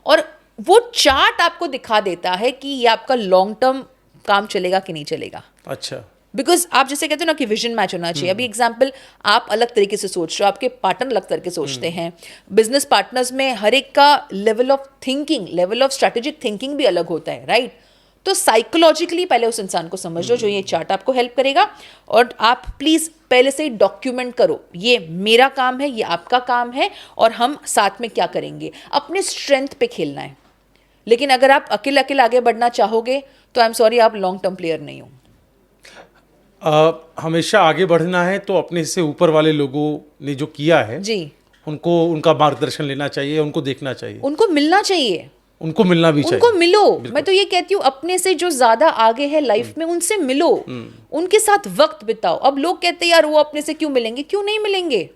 और वो चार्ट आपको दिखा देता है कि ये आपका लॉन्ग टर्म काम चलेगा कि नहीं चलेगा। अच्छा। बिकॉज आप जैसे कहते हो ना कि विजन मैच होना चाहिए। अभी एग्जाम्पल, आप अलग तरीके से सोच रहे हो, आपके पार्टनर अलग तरीके से सोचते हैं। बिजनेस पार्टनर्स में हर एक का level of thinking, level of strategic thinking भी अलग होता है, राइट? तो साइकोलॉजिकली पहले उस इंसान को समझ लो, जो ये चार्ट आपको हेल्प करेगा। और आप प्लीज़ पहले से ही डॉक्यूमेंट करो, ये मेरा काम है, ये आपका काम है, और हम साथ में क्या करेंगे। अपने स्ट्रेंथ पे खेलना है, लेकिन अगर आप अकेले अकेले आगे बढ़ना चाहोगे तो आई एम सॉरी, आप लॉन्ग टर्म प्लेयर नहीं हो। हमेशा आगे बढ़ना है तो अपने से ऊपर वाले लोगों ने जो किया है जी, उनको, उनका मार्गदर्शन लेना चाहिए, उनको देखना चाहिए, उनको मिलना चाहिए, उनको मिलना भी चाहिए, उनको मिलो। मैं तो ये कहती हूँ अपने से जो ज्यादा आगे है लाइफ में उनसे मिलो, उनके साथ वक्त बिताओ। अब लोग कहते हैं यार वो अपने से क्यों मिलेंगे, क्यों नहीं मिलेंगे।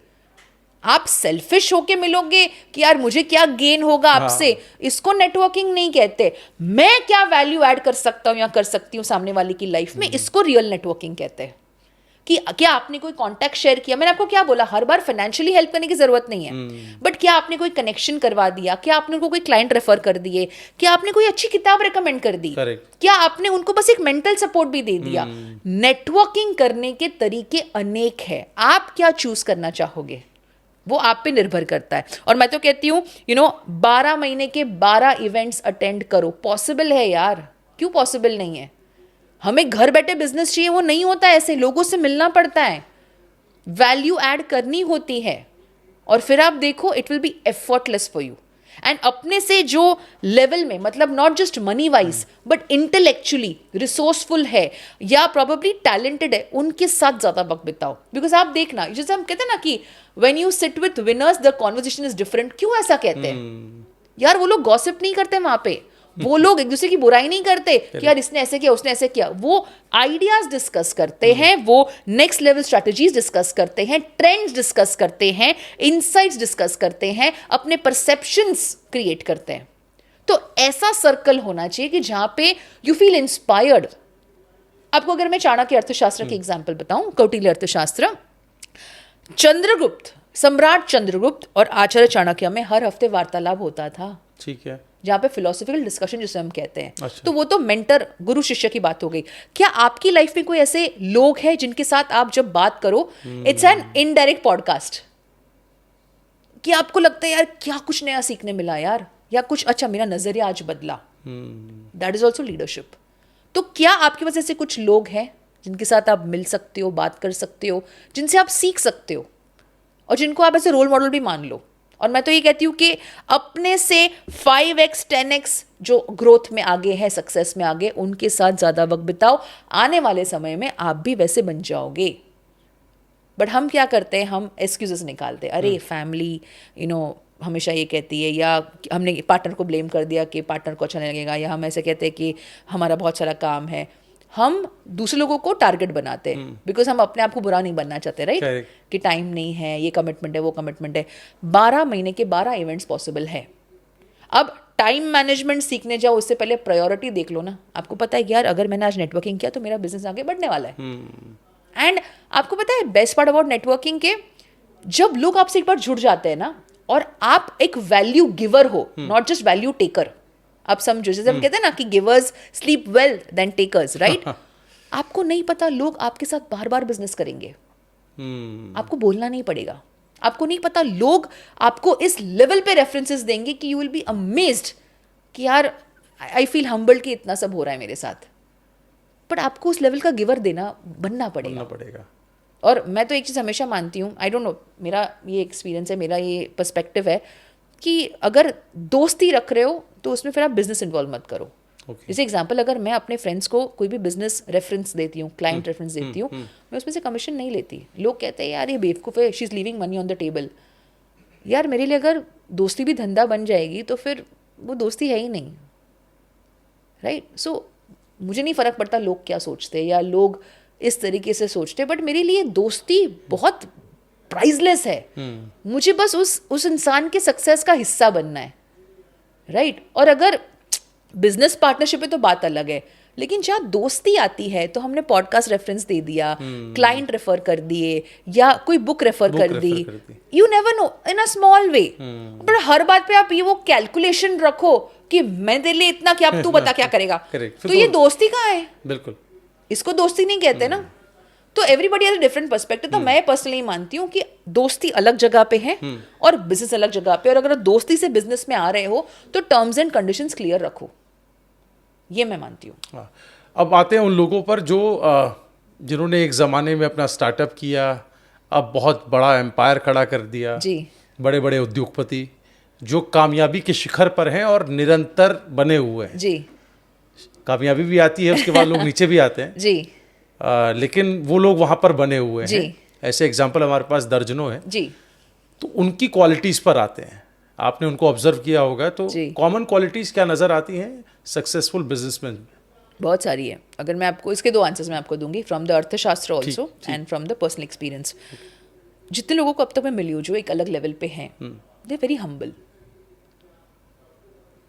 आप सेल्फिश होके मिलोगे कि यार मुझे क्या गेन होगा आपसे, इसको नेटवर्किंग नहीं कहते। मैं क्या वैल्यू ऐड कर सकता हूँ या कर सकती हूँ सामने वाले की लाइफ में, इसको रियल नेटवर्किंग कहते हैं। कि क्या आपने कोई कॉन्टैक्ट शेयर किया, मैंने आपको क्या बोला, हर बार फाइनेंशियली हेल्प करने की जरूरत नहीं है, बट क्या आपने कोई कनेक्शन करवा दिया, क्या आपने उनको कोई क्लाइंट रेफर कर दिए, क्या आपने कोई अच्छी किताब रेकमेंड कर दी, क्या आपने उनको बस एक मेंटल सपोर्ट भी दे दिया। नेटवर्किंग करने के तरीके अनेक है, आप क्या चूज करना चाहोगे वो आप पे निर्भर करता है। और मैं तो कहती हूँ 12 महीने के 12 इवेंट्स अटेंड करो। पॉसिबल है यार, क्यों पॉसिबल नहीं है। हमें घर बैठे बिजनेस चाहिए, वो नहीं होता, ऐसे लोगों से मिलना पड़ता है, वैल्यू ऐड करनी होती है, और फिर आप देखो it will be effortless for you. And अपने से जो लेवल में, मतलब not just money wise but intellectually resourceful है या प्रोबेबली टैलेंटेड है, उनके साथ ज्यादा वक्त बिताओ। बिकॉज आप देखना, जैसे हम कहते हैं ना कि when you sit with winners the conversation is different. क्यों ऐसा कहते हैं यार, वो लोग गॉसिप नहीं करते वहां पे, वो लोग एक दूसरे की बुराई नहीं करते कि यार इसने ऐसे किया उसने ऐसे किया, वो आइडियाज डिस्कस करते हैं, वो नेक्स्ट लेवल स्ट्रैटेजीज डिस्कस करते हैं, ट्रेंड्स डिस्कस करते हैं, इनसाइट्स डिस्कस करते हैं, अपने परसेप्शंस क्रिएट करते हैं। तो ऐसा सर्कल होना चाहिए कि जहां पे यू फील इंस्पायर्ड। आपको अगर मैं चाणक्य अर्थशास्त्र की एग्जांपल बताऊं, कौटिल्य अर्थशास्त्र, चंद्रगुप्त, सम्राट चंद्रगुप्त और आचार्य चाणक्य में हर हफ्ते वार्तालाप होता था, ठीक है, जहाँ पे फिलोसॉफिकल डिस्कशन जिसे हम कहते हैं। अच्छा। तो वो तो मेंटर, गुरु शिष्य की बात हो गई। क्या आपकी लाइफ में कोई ऐसे लोग हैं जिनके साथ आप जब बात करो, इट्स एन इनडायरेक्ट पॉडकास्ट, कि आपको लगता है यार क्या कुछ नया सीखने मिला यार, या कुछ अच्छा मेरा नजरिया आज बदला। That is also leadership. तो क्या आपके पास ऐसे कुछ लोग हैं जिनके साथ आप मिल सकते हो, बात कर सकते हो, जिनसे आप सीख सकते हो और जिनको आप ऐसे रोल मॉडल भी मान लो? और मैं तो ये कहती हूँ कि अपने से 5x 10x जो ग्रोथ में आगे है, सक्सेस में आगे, उनके साथ ज़्यादा वक्त बिताओ। आने वाले समय में आप भी वैसे बन जाओगे। बट हम क्या करते हैं, हम एक्सक्यूजेस निकालते हैं, अरे फैमिली हमेशा ये कहती है, या हमने पार्टनर को ब्लेम कर दिया कि पार्टनर को अच्छा नहीं लगेगा, या हम ऐसे कहते हैं कि हमारा बहुत सारा काम है। हम दूसरे लोगों को टारगेट बनाते हैं बिकॉज हम अपने आप को बुरा नहीं बनना चाहते, राइट? कि टाइम नहीं है, ये कमिटमेंट है, वो कमिटमेंट है। 12 महीने के 12 इवेंट्स पॉसिबल है। अब टाइम मैनेजमेंट सीखने जाओ, उससे पहले प्रायोरिटी देख लो ना। आपको पता है कि यार अगर मैंने आज नेटवर्किंग किया तो मेरा बिजनेस आगे बढ़ने वाला है। एंड आपको पता है बेस्ट पार्ट अबाउट नेटवर्किंग के, जब लोग आपसे एक बार जुड़ जाते हैं ना, और आप एक वैल्यू गिवर हो, नॉट जस्ट वैल्यू टेकर। आप समझो, जैसे हम कहते हैं ना कि givers sleep well than takers, right? आपको नहीं पता लोग आपके साथ बार बार बिजनेस करेंगे, आपको बोलना नहीं पड़ेगा। आपको नहीं पता लोग आपको इस लेवल पे रेफरेंसेस देंगे कि यू विल बी अमेज्ड कि यार आई फील हम्बल्ड कि इतना सब हो रहा है मेरे साथ। बट आपको उस लेवल का गिवर बनना पड़ेगा। और मैं तो एक चीज़ हमेशा मानती हूँ, आई डोंट नो, मेरा ये एक्सपीरियंस है, मेरा ये पर्सपेक्टिव है कि अगर दोस्ती रख रहे हो तो उसमें फिर आप बिजनेस इन्वॉल्व मत करो। जैसे एग्जांपल, अगर मैं अपने फ्रेंड्स को कोई भी बिजनेस रेफरेंस देती हूँ, क्लाइंट रेफरेंस देती हूँ, मैं उसमें से कमीशन नहीं लेती। लोग कहते हैं यार ये बेवकूफ़ है, she is leaving money on the table. यार मेरे लिए अगर दोस्ती भी धंधा बन जाएगी तो फिर वो दोस्ती है ही नहीं, राइट? सो मुझे नहीं फ़र्क पड़ता लोग क्या सोचते हैं या लोग इस तरीके से सोचते हैं, बट मेरे लिए दोस्ती बहुत प्राइजलेस है। मुझे बस उस इंसान के सक्सेस का हिस्सा बनना है, राइट? और अगर बिजनेस पार्टनरशिप है तो बात अलग है, लेकिन जहाँ दोस्ती आती है तो हमने पॉडकास्ट रेफरेंस दे दिया, क्लाइंट रेफर कर दिए, या कोई बुक रेफर कर दी, you never know, in a small way. पर हर बात पे आप ये वो कैलकुलेशन रखो कि मैं तेरे लिए इतना क्या, तू बता क्या करेगा, तो ये दोस्ती कहाँ है? बिल्कुल, इसको दोस्ती नहीं कहते ना। तो everybody has a different perspective. तो मैं पर्सनली मानती हूँ कि दोस्ती अलग जगह पे है और बिजनेस अलग जगह पे। और अगर दोस्ती से बिजनेस में आ रहे हो तो टर्म्स एंड कंडीशंस क्लियर रखो, ये मैं मानती हूँ। अब आते हैं उन लोगों पर जो जिन्होंने एक ज़माने में अपना स्टार्टअप किया, अब बहुत बड़ा एम्पायर खड़ा कर दिया जी। बड़े बड़े उद्योगपति जो कामयाबी के शिखर पर हैं और निरंतर बने हुए हैं जी। कामयाबी भी आती है, उसके बाद लोग नीचे भी आते हैं जी। लेकिन वो लोग वहाँ पर बने हुए जी। हैं। ऐसे एग्जाम्पल हमारे पास दर्जनों हैं जी। तो उनकी क्वालिटीज़ पर आते हैं। आपने उनको ऑब्जर्व किया होगा, तो कॉमन क्वालिटीज़ क्या नज़र आती हैं सक्सेसफुल बिजनेसमैन? बहुत सारी है। अगर मैं आपको इसके 2 आंसर्स मैं आपको दूंगी, फ्रॉम द अर्थशास्त्र also and from the personal experience. जितने लोगों को अब तक मैं मिली हूँ जो एक अलग लेवल पे हैं, दे वेरी हम्बल।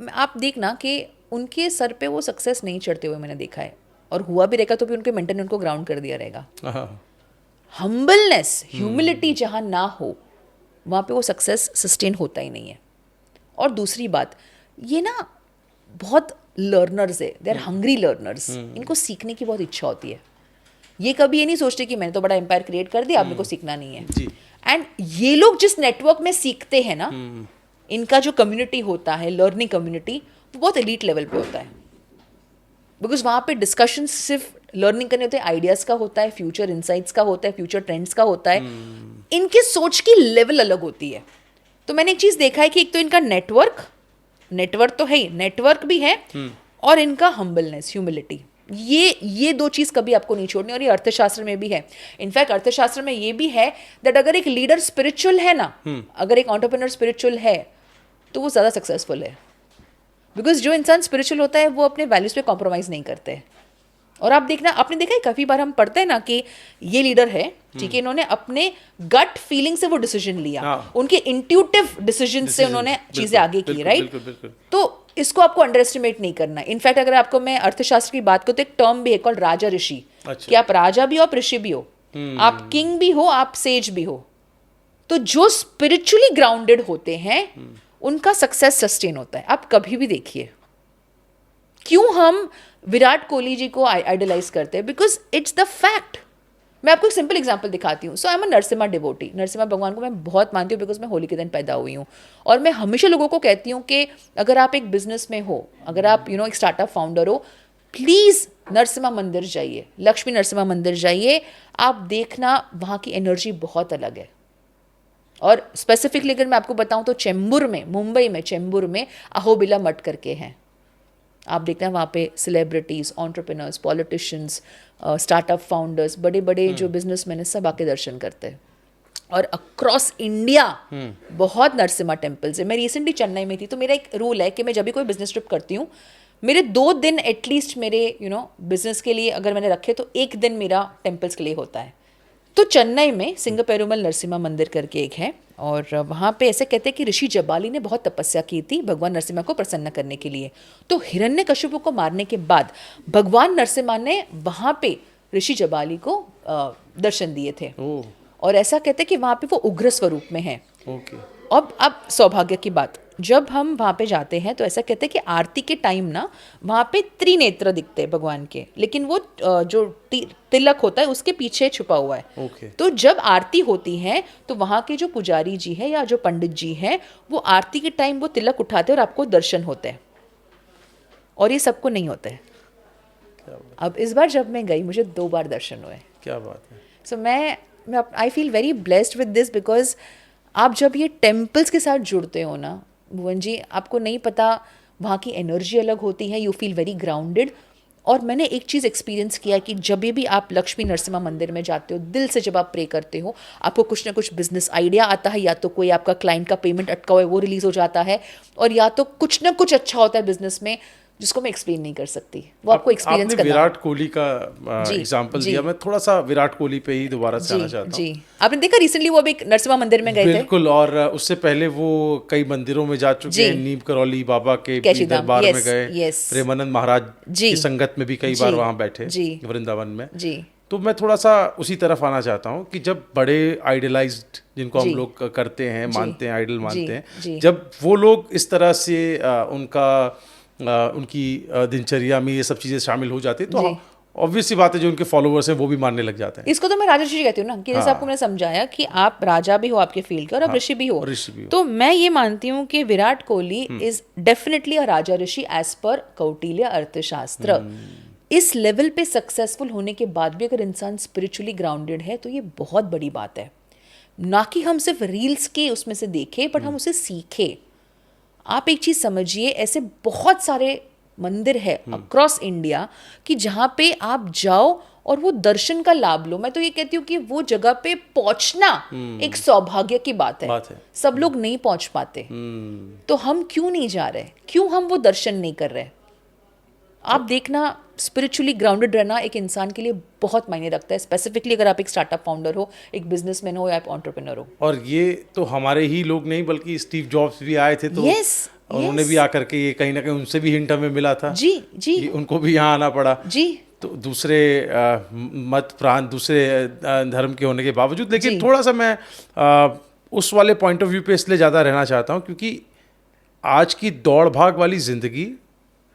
आप देखना कि उनके सर पे वो सक्सेस नहीं चढ़ते हुए मैंने देखा है, और हुआ भी रहेगा तो भी उनके मेंटर ने उनको ग्राउंड कर दिया रहेगा। हम्बलनेस, ह्यूमिलिटी जहाँ ना हो वहाँ पे वो सक्सेस सस्टेन होता ही नहीं है। और दूसरी बात, ये ना बहुत लर्नर्स है, दे आर हंग्री लर्नर्स। इनको सीखने की बहुत इच्छा होती है। ये कभी ये नहीं सोचते कि मैंने तो बड़ा एम्पायर क्रिएट कर दिया, अब मेरे को सीखना नहीं है। एंड ये लोग जिस नेटवर्क में सीखते हैं ना, इनका जो कम्युनिटी होता है, लर्निंग कम्युनिटी, वो बहुत एलीट लेवल पे होता है। बिकॉज वहाँ पे डिस्कशन सिर्फ लर्निंग करने होते हैं, आइडियाज़ का होता है, फ्यूचर इंसाइट्स का होता है, फ्यूचर ट्रेंड्स का होता है। इनके सोच की लेवल अलग होती है। तो मैंने एक चीज़ देखा है कि एक तो इनका नेटवर्क तो है ही, नेटवर्क भी है, और इनका हम्बलनेस, ह्यूमिलिटी, ये 2 चीज़ कभी आपको नहीं छोड़नी। और ये अर्थशास्त्र में भी है। इनफैक्ट अर्थशास्त्र में ये भी है दैट अगर एक लीडर स्पिरिचुअल है ना, अगर एक एंटरप्रेन्योर स्पिरिचुअल है तो वो ज़्यादा सक्सेसफुल है। बिकॉज जो इंसान स्पिरिचुअल होता है वो अपने वैल्यूज पे कॉम्प्रोमाइज नहीं करते हैं। और आप देखना, आपने देखा है काफी बार हम पढ़ते हैं ना कि ये लीडर है, ठीक है, इन्होंने अपने गट फीलिंग से वो डिसीजन लिया, हाँ। उनके इंट्यूटिव डिसीजन से उन्होंने चीजें आगे की, राइट? बिल्कुल। तो इसको आपको अंडर एस्टिमेट नहीं करना। इनफैक्ट अगर आपको मैं अर्थशास्त्र की बात करूँ तो एक टर्म भी है कॉल्ड राजा ऋषि। अच्छा। कि आप राजा भी हो, आप ऋषि भी हो, आप किंग भी हो, आप सेज भी हो। तो जो स्पिरिचुअली ग्राउंडेड होते हैं उनका सक्सेस सस्टेन होता है। आप कभी भी देखिए क्यों हम विराट कोहली जी को आइडलाइज करते हैं, बिकॉज इट्स द फैक्ट। मैं आपको एक सिंपल एग्जांपल दिखाती हूँ। So I am a Narasimha devotee. Narasimha भगवान को मैं बहुत मानती हूँ बिकॉज मैं होली के दिन पैदा हुई हूँ। और मैं हमेशा लोगों को कहती हूँ कि अगर आप एक बिजनेस में हो, अगर आप एक स्टार्टअप फाउंडर हो, प्लीज़ नरसिम्हा मंदिर जाइए, लक्ष्मी नरसिम्हा मंदिर जाइए। आप देखना वहाँ की एनर्जी बहुत अलग है। और स्पेसिफिकली अगर मैं आपको बताऊँ तो चेंबूर में, मुंबई में चेंबूर में अहोबिला मठ करके हैं। आप देखते हैं वहाँ पे celebrities, entrepreneurs, politicians, startup founders, बड़े बड़े जो बिजनेसमैन हैं, सब आके दर्शन करते हैं। और अक्रॉस इंडिया बहुत नरसिम्हा टेम्पल्स है। मैं रिसेंटली चेन्नई में थी, तो मेरा एक रूल है कि मैं जब भी कोई बिजनेस ट्रिप करती हूँ, मेरे 2 दिन एटलीस्ट मेरे बिजनेस के लिए अगर मैंने रखे तो 1 दिन मेरा टेम्पल्स के लिए होता है। तो चेन्नई में सिंगपेरुमल नरसिम्हा मंदिर करके एक है, और वहाँ पे ऐसे कहते हैं कि ऋषि जबाली ने बहुत तपस्या की थी भगवान नरसिम्हा को प्रसन्न करने के लिए। तो हिरण्यकशिपु को मारने के बाद भगवान नरसिम्हा ने वहाँ पे ऋषि जबाली को दर्शन दिए थे। और ऐसा कहते हैं कि वहाँ पे वो उग्र स्वरूप में है। अब सौभाग्य की बात, जब हम वहाँ पे जाते हैं तो ऐसा कहते हैं कि आरती के टाइम ना वहाँ पे त्रिनेत्र दिखते हैं भगवान के, लेकिन वो जो तिलक होता है उसके पीछे छुपा हुआ है। तो जब आरती होती है तो वहाँ के जो पुजारी जी है या जो पंडित जी हैं, वो आरती के टाइम वो तिलक उठाते हैं और आपको दर्शन होते हैं। और ये सबको नहीं होता है। अब इस बार जब मैं गई, मुझे 2 बार दर्शन हुए। क्या बात है। सो मैं I feel very blessed with this, because आप जब ये टेम्पल्स के साथ जुड़ते हो ना भुवन जी, आपको नहीं पता वहाँ की एनर्जी अलग होती है। You feel very grounded. और मैंने एक चीज़ एक्सपीरियंस किया कि जब भी आप लक्ष्मी नरसिम्हा मंदिर में जाते हो, दिल से जब आप प्रे करते हो, आपको कुछ ना कुछ बिजनेस आइडिया आता है, या तो कोई आपका क्लाइंट का पेमेंट अटका हुआ है वो रिलीज हो जाता है, और या तो कुछ ना कुछ अच्छा होता है बिजनेस में जिसको मैं एक्सप्लेन नहीं कर सकती। वो आपको एक्सपीरियंस करना। आपने विराट कोहली का एग्जांपल दिया, मैं थोड़ा सा विराट कोहली पे ही दोबारा से आना चाहता हूँ। जी, आपने देखा रिसेंटली वो अभी एक नरसिम्हा मंदिर में गए थे। बिल्कुल। और उससे पहले वो कई मंदिरों में जा चुके हैं। नीम करौली बाबा के दरबार में गए, प्रेमानंद महाराज की संगत में भी कई बार वहाँ बैठे वृंदावन में। तो मैं थोड़ा सा उसी तरफ आना चाहता हूँ कि जब बड़े आइडलाइज्ड, जिनको हम लोग करते हैं, मानते हैं, आइडल मानते हैं, जब वो लोग इस तरह से उनकी दिनचर्या में ये सब चीज़ें शामिल हो जाती है, तो ऑब्वियस सी बात है जो उनके फॉलोअर्स हैं वो भी मानने लग जाते हैं। इसको तो मैं राजा ऋषि कहती हूँ ना, कि जैसे आपको मैंने समझाया कि आप राजा भी हो आपके फील्ड के, और आप ऋषि भी हो। तो मैं ये मानती हूँ कि Virat Kohli is definitely a Raja Rishi as per Kautilya अर्थशास्त्र। इस लेवल पे सक्सेसफुल होने के बाद भी अगर इंसान स्पिरिचुअली ग्राउंडेड है तो ये बहुत बड़ी बात है। ना कि हम सिर्फ रील्स के उसमें से देखें, बट हम उसे सीखें। आप एक चीज़ समझिए, ऐसे बहुत सारे मंदिर है अक्रॉस इंडिया कि जहाँ पे आप जाओ और वो दर्शन का लाभ लो। मैं तो ये कहती हूँ कि वो जगह पे पहुँचना एक सौभाग्य की बात है। सब लोग नहीं पहुँच पाते, तो हम क्यों नहीं जा रहे, क्यों हम वो दर्शन नहीं कर रहे? आप देखना, स्पिरिचुअली ग्राउंडेड रहना एक इंसान के लिए बहुत मायने रखता है, स्पेसिफिकली अगर आप एक स्टार्टअप फाउंडर हो, एक बिजनेसमैन हो या आप एंटरप्रेन्योर हो। और ये तो हमारे ही लोग नहीं, बल्कि स्टीव जॉब्स भी आए थे, तो उन्होंने भी आकर के ये कहीं ना कहीं उनसे भी हिंट हमें मिला था कि उनको भी यहाँ आना पड़ा। तो दूसरे मत प्रांत, दूसरे धर्म के होने के बावजूद। लेकिन थोड़ा सा मैं उस वाले पॉइंट ऑफ व्यू पे इसलिए ज़्यादा रहना चाहता हूँ क्योंकि आज की दौड़ भाग वाली ज़िंदगी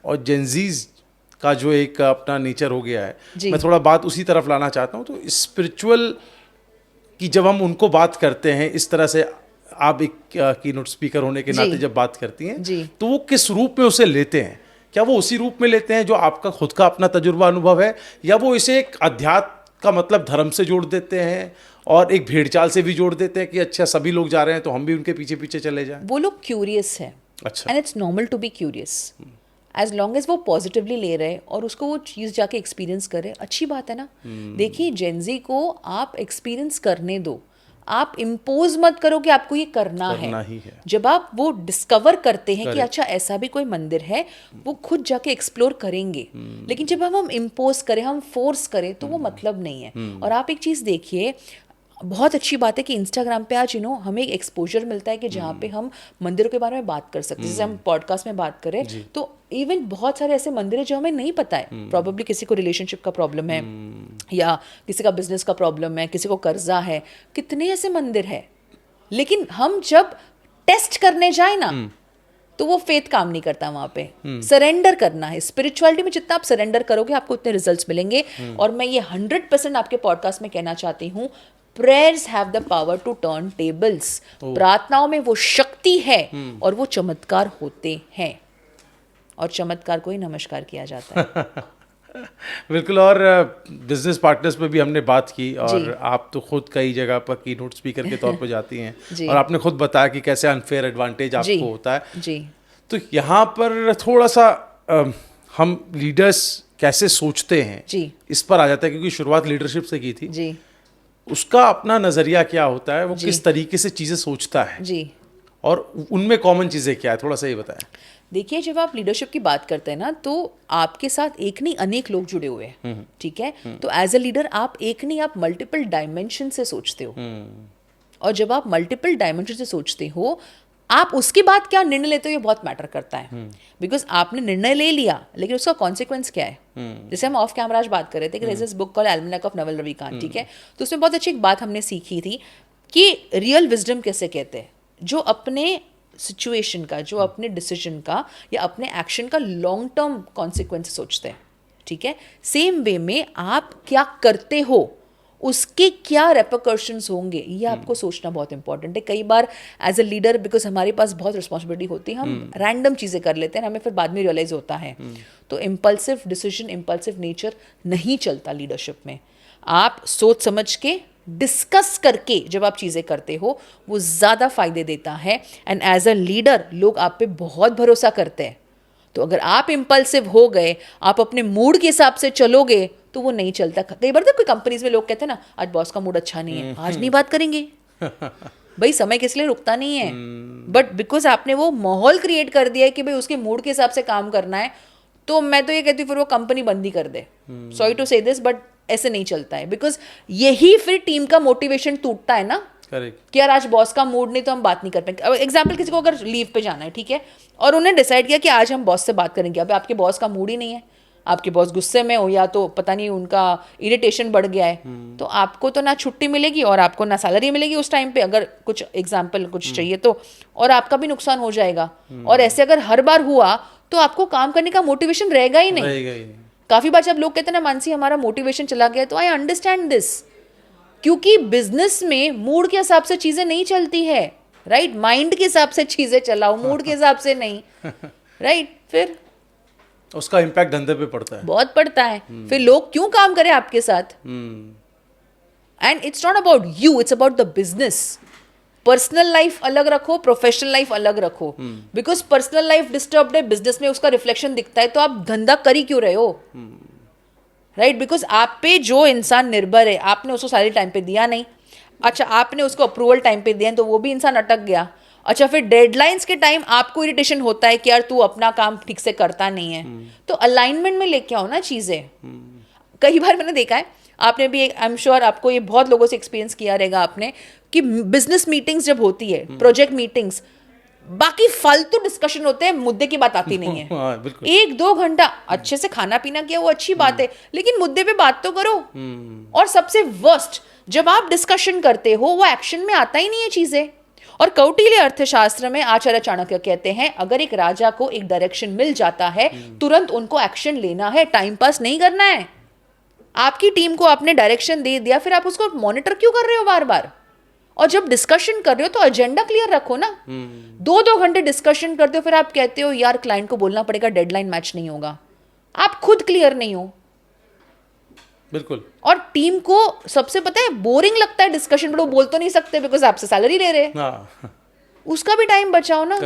और जेंजीज का जो एक अपना नेचर हो गया है, मैं थोड़ा बात उसी तरफ लाना चाहता हूँ। तो स्पिरिचुअल की जब हम उनको बात करते हैं इस तरह से, आप एक कीनोट स्पीकर होने के नाते जब बात करती हैं, तो वो किस रूप में उसे लेते हैं? क्या वो उसी रूप में लेते हैं जो आपका खुद का अपना तजुर्बा अनुभव है, या वो इसे एक अध्यात्म का मतलब धर्म से जोड़ देते हैं और एक भेड़चाल से भी जोड़ देते हैं कि अच्छा सभी लोग जा रहे हैं तो हम भी उनके पीछे पीछे चले जाएं? वो लोग क्यूरियस है। अच्छा। And it's normal to be curious, as long as वो पॉजिटिवली ले रहे और उसको वो चीज़ जाके एक्सपीरियंस करे, अच्छी बात है ना। देखिए, जेंजी को आप एक्सपीरियंस करने दो, आप इम्पोज मत करो कि आपको ये करना ही है। है। जब आप वो डिस्कवर करते हैं कि अच्छा ऐसा भी कोई मंदिर है, वो खुद जाके एक्सप्लोर करेंगे। लेकिन जब हम इम्पोज करें, हम फोर्स करें, तो वो मतलब नहीं है। और आप एक चीज़ देखिए, बहुत अच्छी बात है कि इंस्टाग्राम पे आज हमें एक एक्सपोजर मिलता है कि जहाँ पे हम मंदिरों के बारे में बात कर सकते हैं। जैसे हम पॉडकास्ट में बात करें तो इवन बहुत सारे ऐसे मंदिर है जो हमें नहीं पता है। प्रॉब्लली किसी को रिलेशनशिप का प्रॉब्लम है, या किसी का बिजनेस का प्रॉब्लम है, किसी को कर्जा है, कितने ऐसे मंदिर है। लेकिन हम जब टेस्ट करने जाए ना, तो वो फेथ काम नहीं करता वहाँ पे। सरेंडर करना है। स्पिरिचुअलिटी में जितना आप सरेंडर करोगे, आपको उतने रिजल्ट्स मिलेंगे। और मैं ये 100% आपके पॉडकास्ट में कहना चाहती हूँ, prayers have the power to turn tables. प्रार्थनाओं में वो शक्ति है और वो चमत्कार होते हैं, और चमत्कार को ही नमस्कार किया जाता है। बिल्कुल। और बिजनेस पार्टनर्स पे भी हमने बात की, और आप तो खुद कई जगह पर की नोट स्पीकर के तौर पर जाती हैं, और आपने खुद बताया कि कैसे अनफेयर एडवांटेज आपको होता है। जी। तो यहाँ पर थोड़ा सा हम लीडर्स कैसे सोचते हैं जी। इस पर आ जाता है, क्योंकि शुरुआत लीडरशिप से की थी। जी। उसका अपना नजरिया क्या होता है, वो किस तरीके से चीजें सोचता है जी, और उनमें कॉमन चीजें क्या है, थोड़ा सा ये बताएं। देखिए, जब आप लीडरशिप की बात करते हैं ना, तो आपके साथ एक नहीं अनेक लोग जुड़े हुए हैं। ठीक है। तो एज अ लीडर आप एक नहीं, आप मल्टीपल डायमेंशन से सोचते हो। और जब आप मल्टीपल डायमेंशन से सोचते हो, आप उसके बाद क्या निर्णय लेते हो, ये बहुत मैटर करता है। बिकॉज आपने निर्णय ले लिया, लेकिन उसका कॉन्सिक्वेंस क्या है। जैसे हम ऑफ कैमरा आज बात कर रहे थे कि this book called Almanack of Naval Ravikant. ठीक है। तो उसमें बहुत अच्छी एक बात हमने सीखी थी कि रियल विजडम कैसे कहते हैं, जो अपने सिचुएशन का, जो अपने डिसीजन का या अपने एक्शन का लॉन्ग टर्म कॉन्सिक्वेंस सोचते हैं। ठीक है। सेम वे में आप क्या करते हो, उसके क्या रेपरकशंस होंगे, ये आपको सोचना बहुत इंपॉर्टेंट है। कई बार एज अ लीडर, बिकॉज हमारे पास बहुत रिस्पॉन्सिबिलिटी होती है, हम रैंडम चीज़ें कर लेते हैं, हमें फिर बाद में रियलाइज होता है। तो इम्पल्सिव डिसीजन, इम्पल्सिव नेचर नहीं चलता लीडरशिप में। आप सोच समझ के, डिस्कस करके जब आप चीज़ें करते हो, वो ज़्यादा फायदे देता है। एंड एज अ लीडर लोग आप पे बहुत भरोसा करते हैं। तो अगर आप इम्पल्सिव हो गए, आप अपने मूड के हिसाब से चलोगे, तो वो नहीं चलता। कई बार तो कोई कंपनीज में लोग कहते हैं ना, आज बॉस का मूड अच्छा नहीं है, आज नहीं बात करेंगे। भाई समय किस लिए रुकता नहीं है, बट बिकॉज आपने वो माहौल क्रिएट कर दिया है कि भाई उसके मूड के हिसाब से काम करना है, तो मैं तो ये कहती हूँ फिर वो कंपनी बंद ही कर दे। सॉरी टू से दिस, बट ऐसे नहीं चलता है। बिकॉज यही फिर टीम का मोटिवेशन टूटता है ना, कि यार आज बॉस का मूड नहीं, तो हम बात नहीं कर पाएंगे। अब एग्जाम्पल, किसी को अगर लीव पे जाना है, ठीक है, और उन्हें डिसाइड किया कि आज हम बॉस से बात करेंगे। अब आपके बॉस का मूड ही नहीं है, आपके बॉस गुस्से में हो, या तो पता नहीं उनका इरिटेशन बढ़ गया है, तो आपको तो ना छुट्टी मिलेगी और आपको ना सैलरी मिलेगी उस टाइम पे, अगर कुछ एग्जाम्पल कुछ चाहिए तो, और आपका भी नुकसान हो जाएगा। और ऐसे अगर हर बार हुआ, तो आपको काम करने का मोटिवेशन रहेगा ही नहीं। काफी बार जब लोग कहते हैं ना, मानसी हमारा मोटिवेशन चला गया, तो आई अंडरस्टैंड दिस, क्योंकि बिजनेस में मूड के हिसाब से चीजें नहीं चलती है। राइट। माइंड के हिसाब से चीजें चलाओ, मूड के हिसाब से नहीं। राइट। फिर उसका इम्पैक्ट धंधे पे पड़ता है, बहुत पड़ता है। फिर लोग क्यों काम करें आपके साथ। And it's not about you, it's about the business. Personal life अलग रखो, प्रोफेशनल लाइफ अलग रखो। बिकॉज पर्सनल लाइफ डिस्टर्ब्ड है, बिजनेस में उसका रिफ्लेक्शन दिखता है, तो आप धंधा कर ही क्यों रहे हो। राइट। बिकॉज आप पे जो इंसान निर्भर है, आपने उसको सारे टाइम पे दिया नहीं। अच्छा, आपने उसको अप्रूवल टाइम पे दिया, तो वो भी इंसान अटक गया। अच्छा, फिर डेडलाइंस के टाइम आपको इरिटेशन होता है कि यार तू अपना काम ठीक से करता नहीं है। तो अलाइनमेंट में लेके आओ ना चीजें। कई बार मैंने देखा है, आपने भी, आई एम श्योर आपको ये बहुत लोगों से एक्सपीरियंस किया रहेगा आपने, कि बिजनेस मीटिंग्स जब होती है, प्रोजेक्ट मीटिंग्स, बाकी फालतू डिस्कशन होते हैं, मुद्दे की बात आती नहीं है। 1-2 घंटा अच्छे से खाना पीना किया, वो अच्छी बात है, लेकिन मुद्दे पे बात तो करो। और सबसे वर्स्ट, जब आप डिस्कशन करते हो, वो एक्शन में आता ही नहीं है चीजें। और कौटिल्य अर्थशास्त्र में आचार्य चाणक्य कहते हैं, अगर एक राजा को एक डायरेक्शन मिल जाता है, तुरंत उनको एक्शन लेना है, टाइम पास नहीं करना है। आपकी टीम को आपने डायरेक्शन दे दिया, फिर आप उसको मॉनिटर क्यों कर रहे हो बार बार। और जब डिस्कशन कर रहे हो, तो एजेंडा क्लियर रखो ना। 2-2 घंटे डिस्कशन करते हो, फिर आप कहते हो यार क्लाइंट को बोलना पड़ेगा, डेडलाइन मैच नहीं होगा। आप खुद क्लियर नहीं हो। बिल्कुल। और टीम को सबसे पता है बोरिंग लगता है डिस्कशन, बट वो बोल तो नहीं सकते बिकॉज आपसे सैलरी ले रहे हैं। उसका भी टाइम बचाओ ना।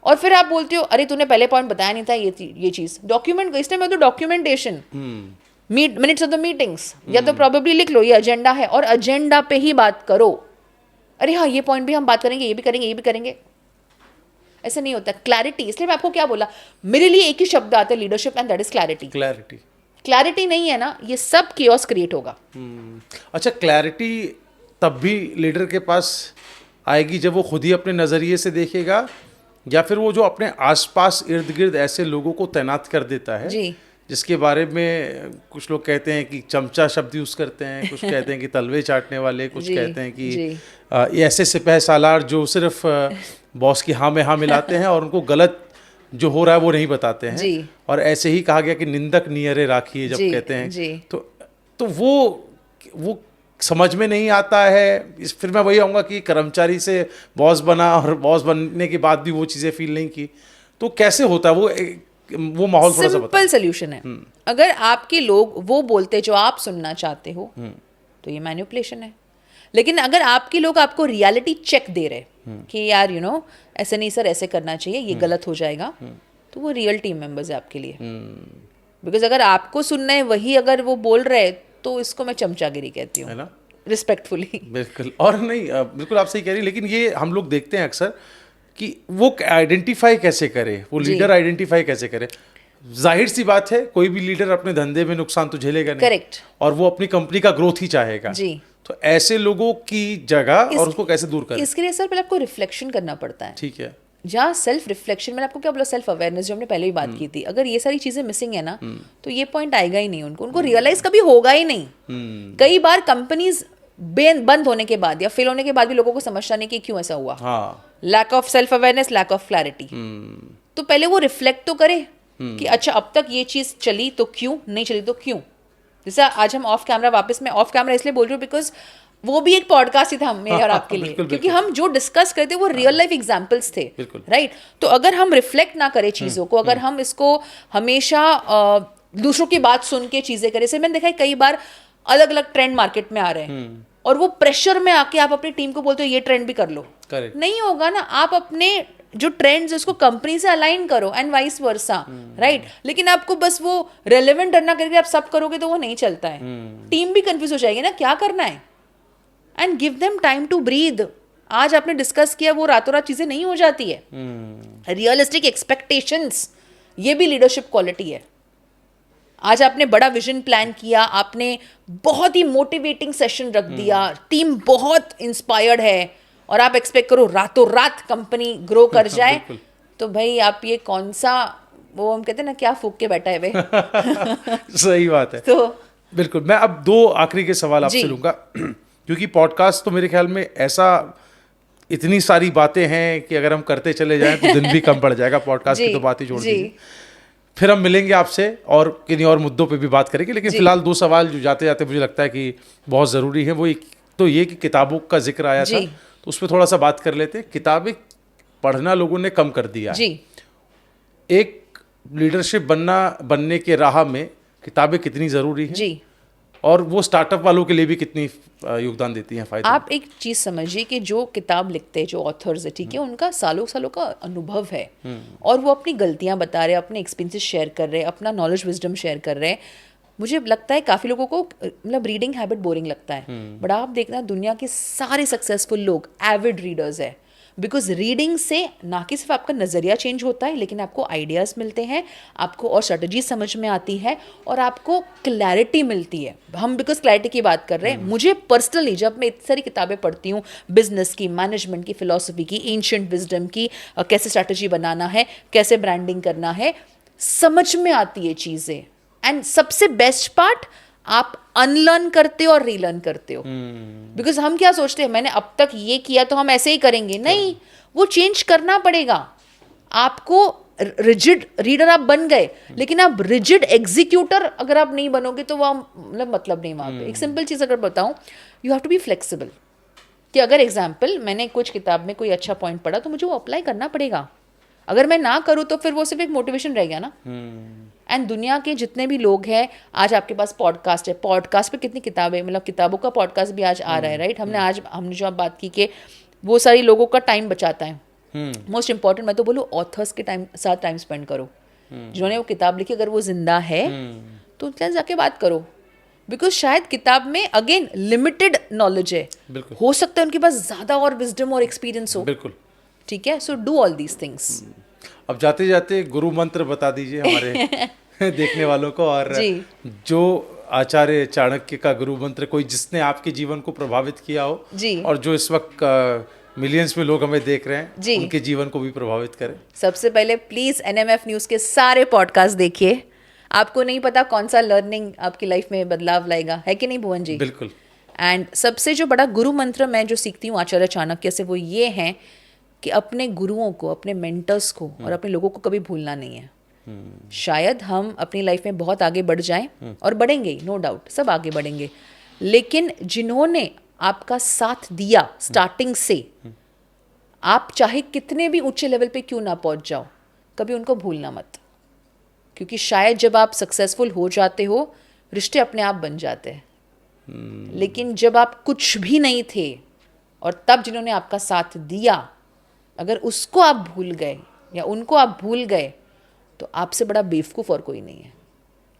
और फिर आप बोलते हो, अरे तूने पहले पॉइंट बताया नहीं था, ये चीज डॉक्यूमेंट, इसने मैं तो documentation, minutes of the meetings, या तो प्रोबेबली लिख लो ये एजेंडा है, और एजेंडा पे ही बात करो। अरे हाँ ये पॉइंट भी हम बात करेंगे, ये भी करेंगे, ये भी करेंगे। ऐसा नहीं होता। क्लैरिटी, इसलिए मैं आपको क्या बोला, मेरे लिए एक ही शब्द आता है leadership, and that is clarity. Clarity. Clarity नहीं है ना, ये सब केओस क्रिएट होगा। अच्छा, क्लैरिटी तब भी लीडर के पास आएगी जब वो खुद ही अपने नज़रिए से देखेगा, या फिर वो जो अपने आसपास इर्द गिर्द ऐसे लोगों को तैनात कर देता है जी। जिसके बारे में कुछ लोग कहते हैं कि चमचा शब्द यूज़ करते हैं, कुछ कहते हैं कि तलवे चाटने वाले, कुछ कहते हैं कि ये ऐसे सिपह सालार जो सिर्फ बॉस की हाँ में हाँ मिलाते हैं और उनको गलत जो हो रहा है वो नहीं बताते हैं। जी। और ऐसे ही कहा गया कि निंदक नियरे राखिए जब कहते हैं। जी। तो वो समझ में नहीं आता है। फिर मैं वही आऊँगा कि कर्मचारी से बॉस बना और बॉस बनने के बाद भी वो चीज़ें फील नहीं की, तो कैसे होता है वो माहौल? थोड़ा सा सिंपल सोल्यूशन है, अगर आपके लोग वो बोलते जो आप सुनना चाहते हो तो ये मैनिपुलेशन है। लेकिन अगर आपके लोग आपको रियलिटी चेक दे रहे कि यार ऐसे नहीं सर, ऐसे करना चाहिए, ये गलत हो जाएगा, तो वो रियल टीम मेंबर्स है आपके लिए। बिकॉज अगर आपको सुनना है वही अगर वो बोल रहे, तो इसको मैं चमचागिरी कहती हूँ, रिस्पेक्टफुली। बिल्कुल। और नहीं, बिल्कुल आप सही कह रही, लेकिन ये हम लोग देखते हैं अक्सर कि वो आइडेंटिफाई कैसे करे, वो लीडर आइडेंटिफाई कैसे करे। जाहिर सी बात है, कोई भी लीडर अपने धंधे में नुकसान तो झेलेगा नहीं। करेक्ट। और वो अपनी कंपनी का ग्रोथ ही चाहेगा जी। तो ऐसे लोगों की जगह और उसको कैसे दूर करें? इसके लिए सर पहले आपको रिफ्लेक्शन करना पड़ता है। ठीक है। जहाँ सेल्फ रिफ्लेक्शन, मैंने आपको क्या बोला, सेल्फ अवेयरनेस, जो हमने पहले भी बात की थी, अगर ये सारी चीजें मिसिंग है ना, तो ये पॉइंट आएगा ही नहीं उनको रियलाइज कभी होगा ही नहीं। कई बार कंपनीज बंद होने के बाद या फेल होने के बाद भी लोगों को समझता नहीं कि क्यों ऐसा हुआ। Lack of self awareness, lack of clarity. तो पहले वो रिफ्लेक्ट तो करे कि अच्छा अब तक ये चीज चली तो क्यों, नहीं चली तो क्यों। जैसे आज हम ऑफ कैमरा, वापस मैं ऑफ कैमरा इसलिए बोल रही हूँ बिकॉज वो भी एक पॉडकास्ट ही था मेरे और आपके लिए, क्योंकि हम जो डिस्कस करते वो रियल लाइफ एग्जांपल्स थे, राइट। तो अगर हम रिफ्लेक्ट ना करें चीजों को, अगर हम इसको हमेशा दूसरों की बात सुन के चीजें करें, जैसे मैंने देखा है कई बार अलग अलग ट्रेंड मार्केट में आ रहे हैं और वो प्रेशर में आके आप अपनी टीम को बोलते हो ये ट्रेंड भी कर लो, नहीं होगा ना। आप अपने जो ट्रेंड्स उसको कंपनी से अलाइन करो एंड वाइस वर्सा, राइट। लेकिन आपको बस वो रेलेवेंट रखना करके आप सब करोगे तो वो नहीं चलता है। टीम भी कंफ्यूज हो जाएगी ना, क्या करना है। And give them time to breathe. आज आपने डिस्कस किया, वो रातों रात चीजें नहीं हो जाती है। रियलिस्टिक एक्सपेक्टेशंस, ये भी लीडरशिप क्वालिटी है। आज आपने बड़ा विजन प्लान किया, आपने बहुत ही मोटिवेटिंग सेशन रख दिया, टीम बहुत इंस्पायर्ड है और आप एक्सपेक्ट करो रातों रात कंपनी ग्रो कर जाए, तो भाई आप ये कौन सा, वो हम कहते हैं ना, क्या फूक के बैठा है वे। सही बात है। तो बिल्कुल। मैं अब दो आखिरी के सवाल आपसे लूंगा, क्योंकि पॉडकास्ट तो मेरे ख्याल में ऐसा इतनी सारी बातें हैं कि अगर हम करते चले जाएं तो दिन भी कम पड़ जाएगा। पॉडकास्ट की तो बात ही छोड़ दीजिए। फिर हम मिलेंगे आपसे और किन्हीं और मुद्दों पे भी बात करेंगे, लेकिन फिलहाल दो सवाल जो जाते जाते मुझे लगता है कि बहुत ज़रूरी है। वो एक तो ये कि किताबों का जिक्र आया था, तो उस पर थोड़ा सा बात कर लेते हैं। किताबें पढ़ना लोगों ने कम कर दिया है। एक लीडरशिप बनने के राह में किताबें कितनी ज़रूरी हैं जी, और वो स्टार्टअप वालों के लिए भी कितनी योगदान देती हैं, फायदा। आप एक चीज़ समझिए कि जो किताब लिखते हैं, जो ऑथर्स है, ठीक है, उनका सालों सालों का अनुभव है और वो अपनी गलतियां बता रहे हैं, अपने एक्सपीरियंसेस शेयर कर रहे हैं, अपना नॉलेज विजडम शेयर कर रहे हैं। मुझे लगता है काफ़ी लोगों को मतलब रीडिंग हैबिट बोरिंग लगता है, बट आप देखना दुनिया के सारे सक्सेसफुल लोग एविड रीडर्स है। बिकॉज रीडिंग से ना कि सिर्फ आपका नज़रिया चेंज होता है, लेकिन आपको आइडियाज़ मिलते हैं, आपको और स्ट्रेटजी समझ में आती है और आपको क्लैरिटी मिलती है। हम बिकॉज क्लैरिटी की बात कर रहे हैं, मुझे पर्सनली जब मैं इतनी सारी किताबें पढ़ती हूँ, बिजनेस की, मैनेजमेंट की, फिलॉसफी की, एंशिएंट विजडम की, कैसे स्ट्रैटेजी बनाना है, कैसे ब्रांडिंग करना है, समझ में आती है चीज़ें। एंड सबसे बेस्ट पार्ट, आप अनलर्न करते हो और रीलर्न करते हो। बिकॉज हम क्या सोचते हैं, मैंने अब तक ये किया तो हम ऐसे ही करेंगे, नहीं, वो चेंज करना पड़ेगा आपको। रिजिड रीडर आप बन गए, लेकिन आप रिजिड एग्जीक्यूटर अगर आप नहीं बनोगे तो वह मतलब नहीं वहां पे। एक सिंपल चीज अगर बताऊं, you have to be flexible. कि अगर एग्जाम्पल मैंने कुछ किताब में कोई अच्छा पॉइंट पढ़ा तो मुझे वो अप्लाई करना पड़ेगा। अगर मैं ना करूँ तो फिर वो सिर्फ एक मोटिवेशन रह गया ना। एंड दुनिया के जितने भी लोग हैं, आज आपके पास पॉडकास्ट है, पॉडकास्ट पे कितनी किताबें, मतलब किताबों का पॉडकास्ट भी आज आ रहा है, राइट। हमने जो आप बात की कि वो सारी लोगों का टाइम बचाता है। मोस्ट इंपॉर्टेंट मैं तो बोलूँ, ऑथर्स के साथ टाइम स्पेंड करो, जिन्होंने वो किताब लिखी। अगर वो जिंदा है तो जाके बात करो, बिकॉज शायद किताब में अगेन लिमिटेड नॉलेज है, बिल्कुल। हो सकता है उनके पास ज्यादा और विजडम और एक्सपीरियंस हो, बिल्कुल। ठीक है। So do all these things. अब जाते जाते गुरु मंत्र बता दीजिए हमारे देखने वालों को, और जी। जो आचार्य चाणक्य का गुरु मंत्र, कोई जिसने आपके जीवन को प्रभावित किया हो जी। और जो इस वक्त मिलियंस में लोग हमें देख रहे हैं, जी। उनके जीवन को भी प्रभावित करे। सबसे पहले प्लीज NMF न्यूज के सारे पॉडकास्ट देखिए। आपको नहीं पता कौन सा लर्निंग आपकी लाइफ में बदलाव लाएगा, है कि नहीं भुवन जी? बिल्कुल। एंड सबसे जो बड़ा गुरु मंत्र मैं जो सीखती हूँ आचार्य चाणक्य से, वो ये है कि अपने गुरुओं को, अपने मेंटर्स को और अपने लोगों को कभी भूलना नहीं है। शायद हम अपनी लाइफ में बहुत आगे बढ़ जाएं, और बढ़ेंगे, नो डाउट, सब आगे बढ़ेंगे, लेकिन जिन्होंने आपका साथ दिया स्टार्टिंग से, आप चाहे कितने भी ऊंचे लेवल पे क्यों ना पहुंच जाओ, कभी उनको भूलना मत। क्योंकि शायद जब आप सक्सेसफुल हो जाते हो, रिश्ते अपने आप बन जाते हैं। लेकिन जब आप कुछ भी नहीं थे और तब जिन्होंने आपका साथ दिया, अगर उसको आप भूल गए या उनको आप भूल गए, तो आपसे बड़ा बेवकूफ़ और कोई नहीं है।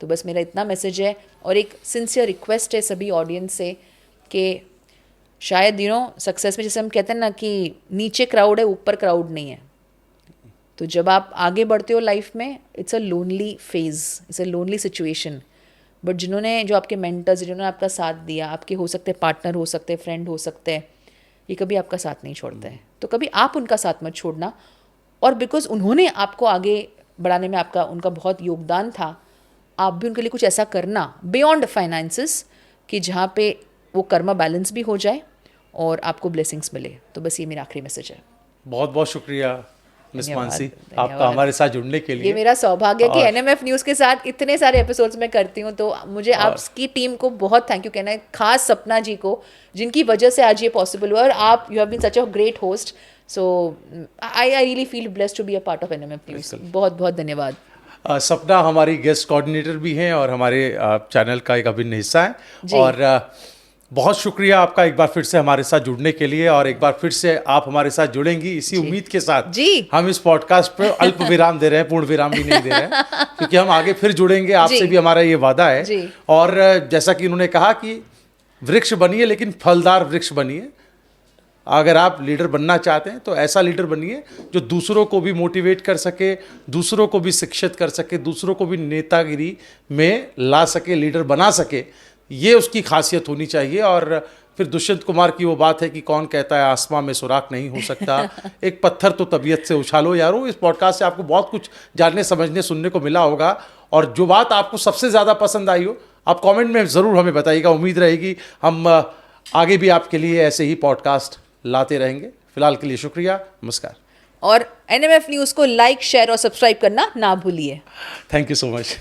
तो बस मेरा इतना मैसेज है, और एक सिंसियर रिक्वेस्ट है सभी ऑडियंस से कि शायद सक्सेस में जैसे हम कहते हैं ना कि नीचे क्राउड है, ऊपर क्राउड नहीं है। तो जब आप आगे बढ़ते हो लाइफ में, it's a lonely phase, it's a lonely situation. But जो आपके मेंटर्स, जिन्होंने आपका साथ दिया, आपके हो सकते हैं पार्टनर, हो सकते हैं फ्रेंड, हो सकते हैं, ये कभी आपका साथ नहीं छोड़ते हैं। तो कभी आप उनका साथ मत छोड़ना। और बिकॉज उन्होंने आपको आगे बढ़ाने में उनका बहुत योगदान था, आप भी उनके लिए कुछ ऐसा करना बियॉन्ड फाइनेंसेस कि जहाँ पे वो कर्मा बैलेंस भी हो जाए और आपको ब्लेसिंग्स मिले। तो बस ये मेरा आखिरी मैसेज है। बहुत बहुत शुक्रिया मिस धन्यवाद, मानसी, धन्यवाद। आपका हमारे साथ जुड़ने के ये लिए। मेरा सौभाग्य है कि NMF न्यूज़ के साथ इतने सारे एपिसोड्स में करती हूँ, तो मुझे आपकी टीम को बहुत थैंक यू कहना है, खास सपना जी को, जिनकी वजह से आज ये पॉसिबल हुआ। और आप, you have been such a great host, so I really feel blessed to be a part of NMF news. बहुत बहुत धन्यवाद। सपना हमारी गेस्ट कोऑर्डिनेटर भी हैं और हमारे चैनल का एक अभिन्न हिस्सा है। और बहुत शुक्रिया आपका एक बार फिर से हमारे साथ जुड़ने के लिए, और एक बार फिर से आप हमारे साथ जुड़ेंगी इसी उम्मीद के साथ। जी। हम इस पॉडकास्ट पर अल्प विराम दे रहे हैं, पूर्ण विराम भी नहीं दे रहे हैं, क्योंकि हम आगे फिर जुड़ेंगे, आपसे भी हमारा ये वादा है। जी। और जैसा कि उन्होंने कहा कि वृक्ष बनिए, लेकिन फलदार वृक्ष बनिए। अगर आप लीडर बनना चाहते हैं तो ऐसा लीडर बनिए जो दूसरों को भी मोटिवेट कर सके, दूसरों को भी शिक्षित कर सके, दूसरों को भी नेतागिरी में ला सके, लीडर बना सके। ये उसकी खासियत होनी चाहिए। और फिर दुष्यंत कुमार की वो बात है कि कौन कहता है आसमां में सुराख नहीं हो सकता, एक पत्थर तो तबीयत से उछालो। यारो, इस पॉडकास्ट से आपको बहुत कुछ जानने, समझने, सुनने को मिला होगा। और जो बात आपको सबसे ज़्यादा पसंद आई हो, आप कमेंट में ज़रूर हमें बताइएगा। उम्मीद रहेगी हम आगे भी आपके लिए ऐसे ही पॉडकास्ट लाते रहेंगे। फिलहाल के लिए शुक्रिया, नमस्कार। और NMF न्यूज़ को लाइक, शेयर और सब्सक्राइब करना ना भूलिए। Thank you so much.